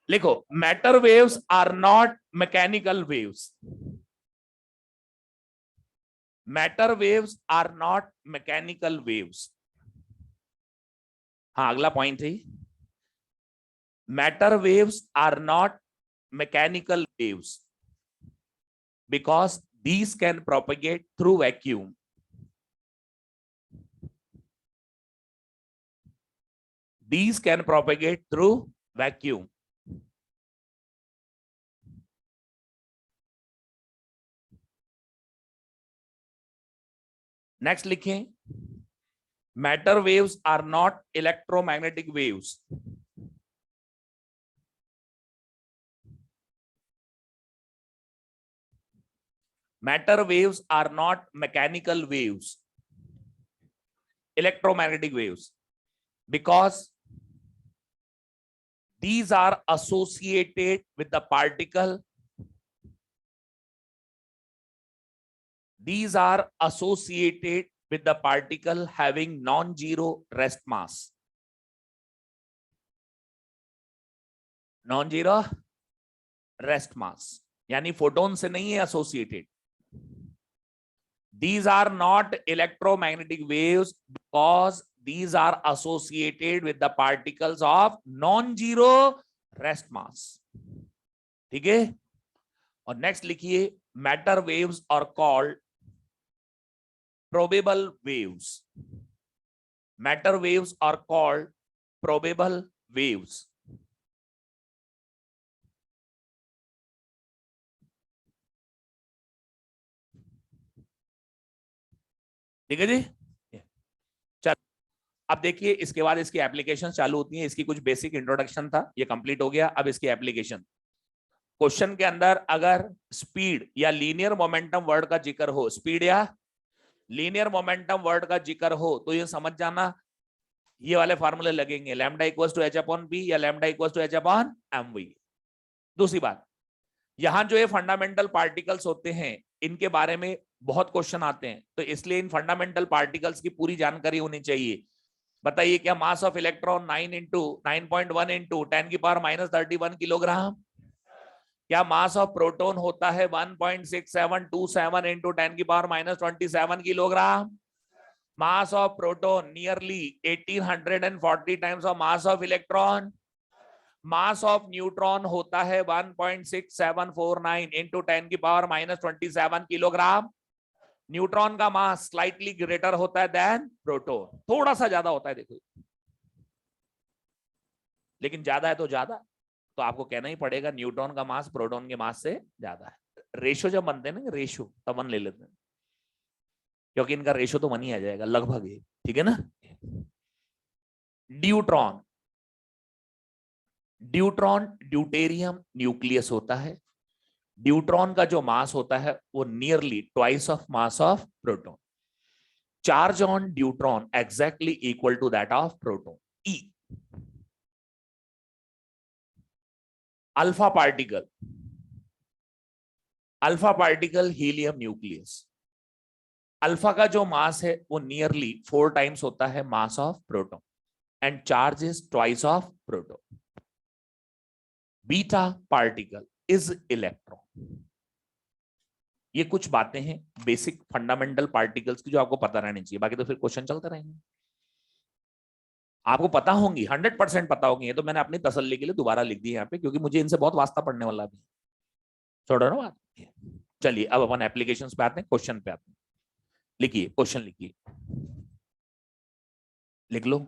लिखो, matter waves are not mechanical waves. Matter waves are not mechanical waves. हाँ, अगला पॉइंट है, matter waves are not mechanical waves because these can propagate through vacuum. These can propagate through vacuum. Next लिखें, matter waves are not electromagnetic waves. Matter waves are not mechanical waves, electromagnetic waves, because these are associated with the particle. These are associated with the particle having non-zero rest mass. Non-zero rest mass यानी photon से नहीं है associated. These are not electromagnetic waves because these are associated with the particles of non-zero rest mass. ठीक है, और next लिखिए, matter waves are called probable waves. Matter waves are called probable waves. ठीक है जी, चल अब देखिए, इसके बाद इसकी एप्लीकेशन चालू होती है। इसकी कुछ बेसिक इंट्रोडक्शन था, ये कंप्लीट हो गया। अब इसकी एप्लीकेशन, क्वेश्चन के अंदर अगर स्पीड या लीनियर मोमेंटम वर्ड का जिक्र हो, स्पीड या लीनियर मोमेंटम वर्ड का जिक्र हो, तो ये समझ जाना ये वाले फार्मूले लगेंगे, lambda equals to h upon b या lambda equals to h upon m v. दूसरी बात, यहां जो ये फंडामेंटल पार्टिकल्स होते हैं इनके बारे में बहुत क्वेश्चन आते हैं, तो इसलिए इन फंडामेंटल पार्टिकल्स की पूरी जानकारी होनी चाहिए। बताइए, क्या मास ऑफ इलेक्ट्रॉन 9 इंटू 10 की पावर -31 किलोग्राम? क्या मास ऑफ प्रोटॉन होता है 1.6727 इंटू 10 की power -27 kilogram? Mass of proton nearly 1840 times of mass of electron. Mass of neutron होता है 1.6749 इंटू 10 की पावर -27 किलोग्राम। न्यूट्रॉन का मास स्लाइटली ग्रेटर होता है देन प्रोटॉन, थोड़ा सा ज्यादा होता है, देखो, लेकिन ज्यादा है तो ज्यादा, तो आपको कहना ही पड़ेगा न्यूट्रॉन का मास प्रोटॉन के मास से ज्यादा है। रेशो जब बनते हैं ना, रेशो तब 1 ले लेते हैं, क्योंकि इनका रेशो तो 1 ही आ जाएगा लगभग ही, ठीक है ना। ड्यूट्रॉन, ड्यूट्रॉन ड्यूटेरियम न्यूक्लियस होता है। ड्यूट्रॉन का जो मास होता है वो nearly twice of mass of proton. Charge on deuteron exactly equal to that of proton, e. Alpha particle, alpha particle helium nucleus. Alpha का जो मास है वो नियरली 4 टाइम्स होता है मास of proton and charge is twice of proton. Beta particle is electron. ये कुछ बातें हैं बेसिक फंडामेंटल पार्टिकल्स की जो आपको पता रहनी चाहिए, बाकी तो फिर क्वेश्चन चलते रहेंगे। आपको पता होंगी, 100% पता होंगी। ये तो मैंने अपनी तसल्ली के लिए दोबारा लिख दी यहाँ पे, क्योंकि मुझे इनसे बहुत वास्ता पड़ने वाला भी। छोड़ो ना बात। चलिए अब अपन एप्लीकेशंस पे आते हैं, क्वेश्चन पे आते हैं। लिखिए, क्वेश्चन लिखिए, लिख लो।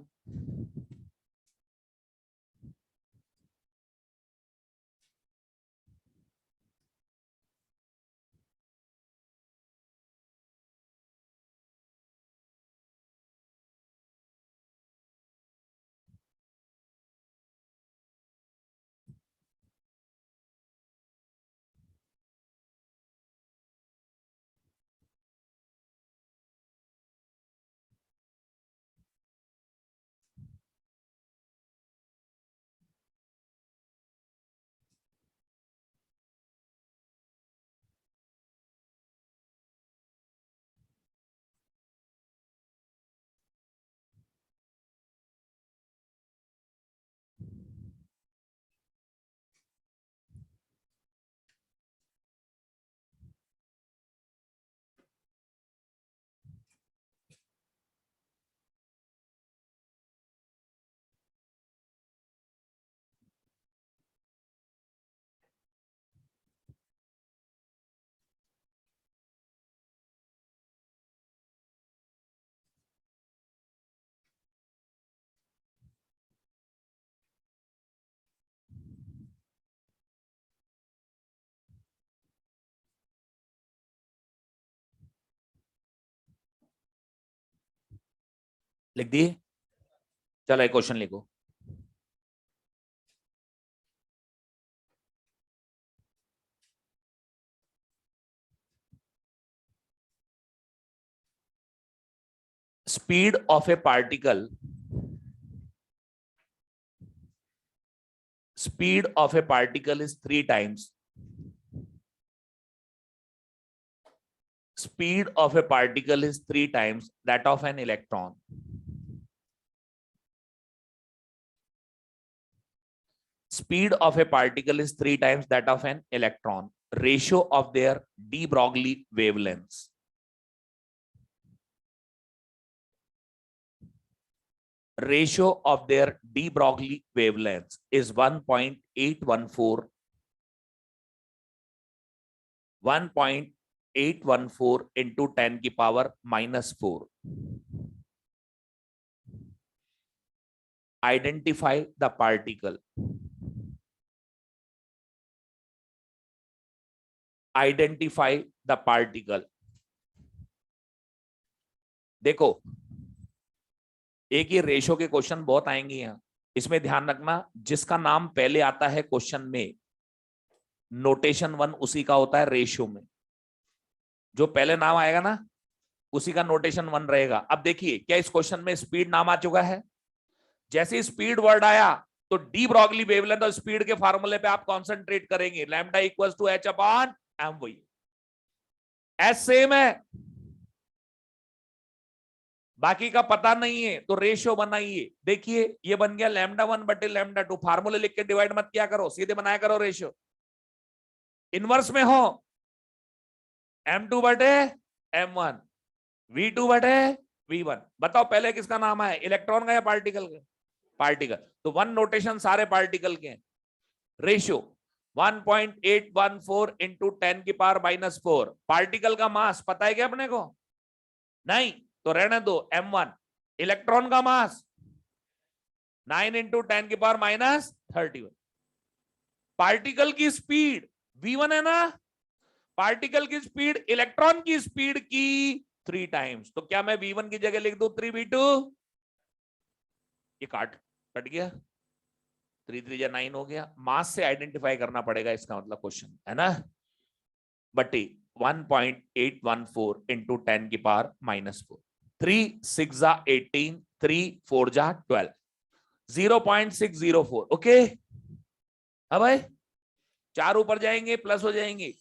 लिख दिए? चलो एक क्वेश्चन लिखो। Speed of A particle, speed of a particle is 3 times, speed of a particle is 3 times that of an electron. Speed of a particle is 3 times that of an electron. Ratio of their de Broglie wavelengths. Ratio of their de Broglie wavelengths is 1.814 into 10 की power -4. Identify the particle. Identify the particle. देखो, एक ये ratio के question बहुत आएंगे यहाँ। इसमें ध्यान रखना, जिसका नाम पहले आता है क्वेश्चन में, नोटेशन 1 उसी का होता है रेशियो में। जो पहले नाम आएगा ना, उसी का नोटेशन 1 रहेगा। अब देखिए, क्या इस क्वेश्चन में स्पीड नाम आ चुका है? जैसे स्पीड वर्ड आया तो डी ब्रॉगली वेवलेंथ और स्पीड के फार्मूले पे आप कॉन्सेंट्रेट करेंगे, lambda equals to h upon m. वही एस सेम है, बाकी का पता नहीं है तो रेशियो बनाइए। देखिए ये बन गया लैम्डा 1 बटे लैम्डा 2। फार्मूले लिख के डिवाइड मत किया करो, सीधे बनाया करो रेशियो। इनवर्स में हो m2 बटे m1, v2 बटे v1। बताओ पहले किसका नाम है, इलेक्ट्रॉन का या पार्टिकल का? पार्टिकल। तो 1 नोटेशन सारे पार्टिकल के। रेशियो 1.814 इंटू 10 की पावर -4। पार्टिकल का मास पता है क्या अपने को? नहीं तो रहने दो m1। इलेक्ट्रॉन का मास 9 इंटू 10 की पावर -31। पार्टिकल की स्पीड v1 है ना, पार्टिकल की स्पीड इलेक्ट्रॉन की स्पीड की 3 टाइम्स। तो क्या मैं v1 की जगह लिख दूं 3v2? ये कट गया, 3 3 9 हो गया। मास से आइडेंटिफाई करना पड़ेगा, इसका मतलब क्वेश्चन है ना। बटे 1.814 इंटू 10 की पावर -4। 3 6 18, 3 4 12, 0.604। ओके, अब भाई 4 ऊपर जाएंगे प्लस हो जाएंगे।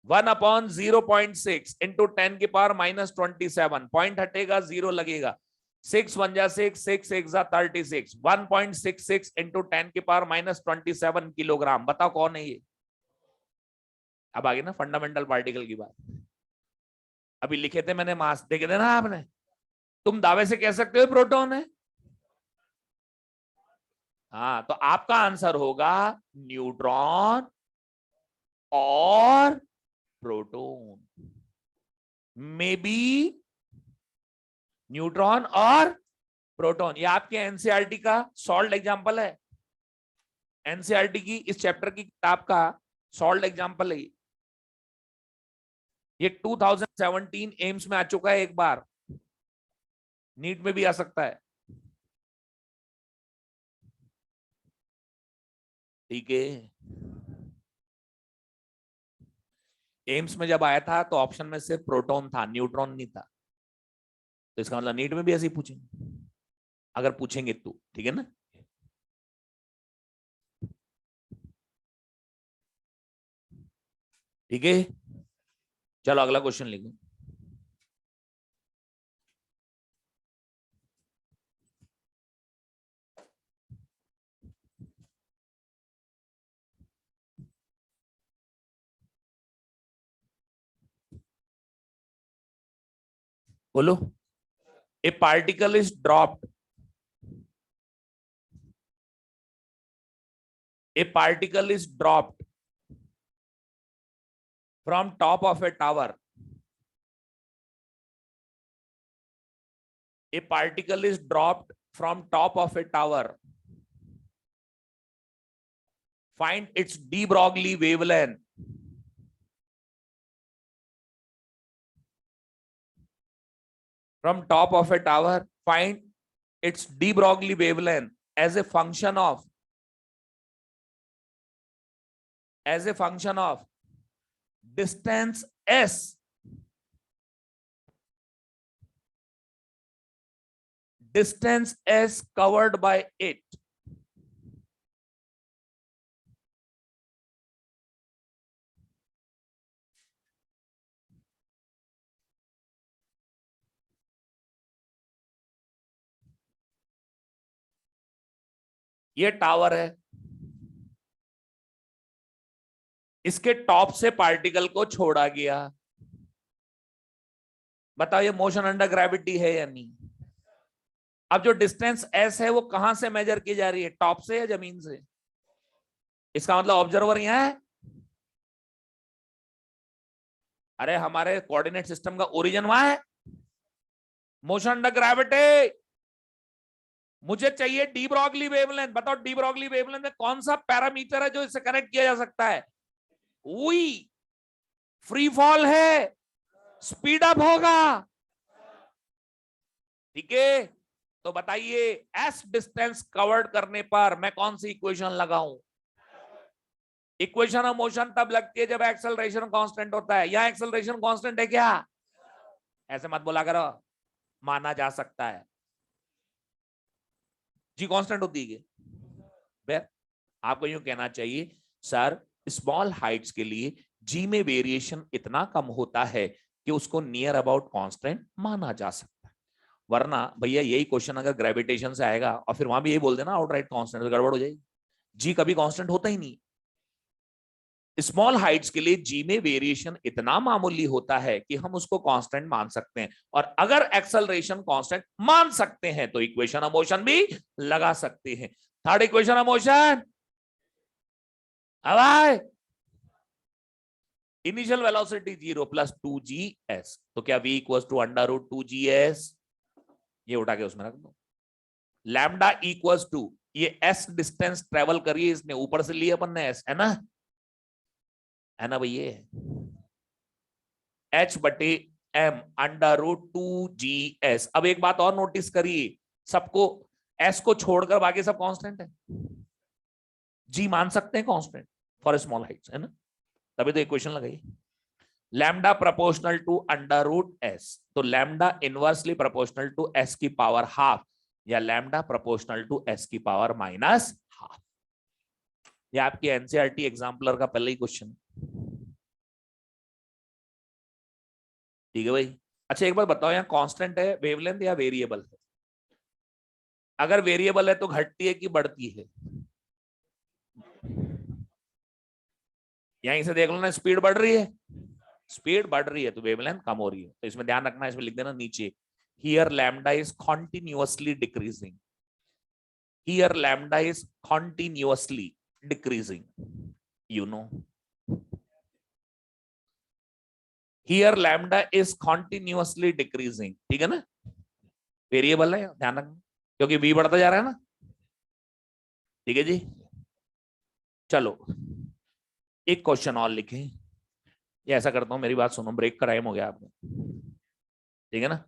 1/0.6 इंटू 10 की पावर -27। पॉइंट हटेगा, 0 लगेगा। 6 1 6, 6 1 36। 1.66 इंटू 10 की पावर -27 किलोग्राम। बताओ कौन है ये? अब आगे ना फंडामेंटल पार्टिकल की बात। अभी लिखे थे मैंने मास, देखे थे ना आपने। तुम दावे से कह सकते हो प्रोटॉन है, हाँ, तो आपका आंसर होगा न्यूट्रॉन और प्रोटॉन, मे बी न्यूट्रॉन और प्रोटॉन। ये आपके एनसीईआरटी का सॉल्व एग्जांपल है, एनसीईआरटी की इस चैप्टर की किताब का सॉल्व एग्जांपल है। ये 2017 एम्स में आ चुका है, एक बार नीट में भी आ सकता है। ठीक है, एम्स में जब आया था तो ऑप्शन में सिर्फ प्रोटॉन था, न्यूट्रॉन नहीं था। तो इसका मतलब नीट में भी ऐसे ही पूछेंगे, अगर पूछेंगे तो। ठीक है ना? ठीक है, चलो अगला क्वेश्चन लिखो। बोलो। ए particle is dropped, a particle is dropped from top of a tower. A particle is dropped from top of a tower. Find its de Broglie wavelength. From top of a tower, find its de Broglie wavelength as a function of distance s, covered by it. ये tower है, इसके top से particle को छोड़ा गया। बताओ ये motion under gravity है या नहीं? अब जो डिस्टेंस एस है वो कहां से मेजर की जा रही है, टॉप से या जमीन से? इसका मतलब ऑब्जर्वर यहां है। अरे हमारे कोऑर्डिनेट सिस्टम का ओरिजिन वहां है, मोशन अंडर ग्रेविटी। मुझे चाहिए डी ब्रॉगली वेवलेंथ। बताओ डी ब्रॉगली वेवलेंथ में कौन सा पैरामीटर है जो इससे कनेक्ट किया जा सकता है? वही फ्री फॉल है, स्पीड अप होगा। ठीक है, तो बताइए एस डिस्टेंस कवर्ड करने पर मैं कौन सी इक्वेशन लगाऊं? इक्वेशन ऑफ मोशन तब लगती है जब एक्सेलरेशन कांस्टेंट होता है। यहां एक्सेलरेशन कांस्टेंट है क्या? ऐसे मत बोला करो, माना जा सकता है। जी कांस्टेंट होती है। आपको यूं कहना चाहिए सर स्मॉल हाइट्स के लिए जी में वेरिएशन इतना कम होता है कि उसको नियर अबाउट कांस्टेंट माना जा सकता है। वरना भैया यही क्वेश्चन अगर ग्रेविटेशन से आएगा और फिर वहां भी यही बोल देना आउटराइट कांस्टेंट, तो गड़बड़ हो जाएगी। जी कभी कांस्टेंट होता ही नहीं। स्मॉल हाइट्स के लिए जी में वेरिएशन इतना मामूली होता है कि हम उसको कांस्टेंट मान सकते हैं, और अगर एक्सेलरेशन कांस्टेंट मान सकते हैं तो इक्वेशन ऑफ मोशन भी लगा सकते हैं। थर्ड इक्वेशन ऑफ मोशन, अब इनिशियल वेलोसिटी 0 प्लस 2gs, तो क्या v equal to under root 2gs, ये उठा के उसमें रख दो। लैम्डा इक्वल टू ये s डिस्टेंस ट्रेवल करिए, इसने ऊपर से लिया अपन ने s, है ना भैया, h बटे m अंडर रूट 2gs। अब एक बात और नोटिस करिए, सबको s को छोड़कर बाकी सब कांस्टेंट है। g मान सकते हैं कांस्टेंट फॉर स्मॉल हाइट्स, है ना? तभी तो इक्वेशन लगाई lambda proportional to under root s, तो lambda inversely proportional to s की पावर हाफ, या लैम्डा प्रोपोर्शनल टू एस की पावर माइनस हाफ। ये आपकी एनसीईआरटी एग्जाम्पलर का पहले ही क्वेश्चन। ठीक है भाई। अच्छा एक बात बताओ, यहाँ कांस्टेंट है वेवलेंथ या वेरिएबल है? अगर वेरिएबल है तो घटती है कि बढ़ती है? यहीं से देख लो ना, स्पीड बढ़ रही है, स्पीड बढ़ रही है तो वेवलेंथ कम हो रही है। तो इसमें ध्यान रखना, इसमें लिख देना नीचे, here lambda is continuously decreasing, Here lambda is continuously decreasing. You know. Here lambda is continuously decreasing. ठीक है ना? वेरिएबल है, ध्यान रखना, क्योंकि v बढ़ता जा रहा है ना. ठीक है जी. चलो एक क्वेश्चन और लिखें. ये ऐसा करता हूं, मेरी बात सुनो, ब्रेक का टाइम हो गया आपको. ठीक है ना?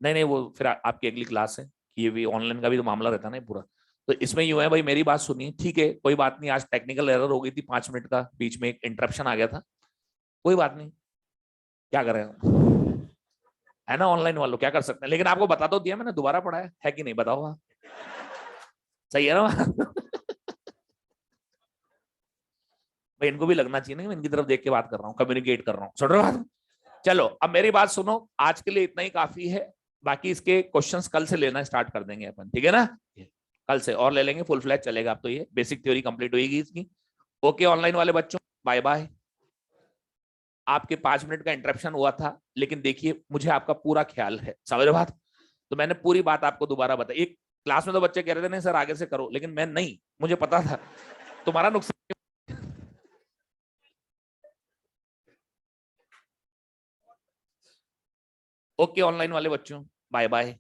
नहीं वो फिर आपकी अगली क्लास है. ये भी ऑनलाइन का भी तो मामला रहता है ना पूरा. तो इसमें यूं है भाई, मेरी बात सुनिए. ठीक है, कोई बात नहीं, आज टेक्निकल एरर हो गई थी, 5 मिनट का बीच में एक इंटरप्शन आ गया था. कोई बात नहीं, क्या करें, है ना, ऑनलाइन वालों क्या कर सकते हैं. लेकिन आपको बता तो दिया मैंने, दोबारा पढ़ा है कि नहीं, बताओ आप. सही है ना. भाई इनको भी लगना चाहिए ना, मैं इनकी तरफ देख के बात कर रहा हूँ, कम्युनिकेट कर रहा हूँ. सुन रहे हो बात. चलो अब मेरी बात सुनो, आज के लिए इतना ही काफी है. बाकी इसके क्वेश्चंस कल से लेना स्टार्ट कर देंगे अपन. ठीक है ना? कल से और ले लेंगे, फुल फ्लैश चलेगा. अब तो ये बेसिक थ्योरी कंप्लीट होगी इसकी. ओके ऑनलाइन वाले बच्चों, बाय बाय. आपके 5 मिनट का इंटरप्शन हुआ था, लेकिन देखिए मुझे आपका पूरा ख्याल है, समझ बात. तो मैंने पूरी बात आपको दोबारा बताई. एक क्लास में तो बच्चे कह रहे थे नहीं सर आगे से करो, लेकिन मैं नहीं, मुझे पता था तुम्हारा नुकसान. ओके ऑनलाइन वाले बच्चों, बाय बाय.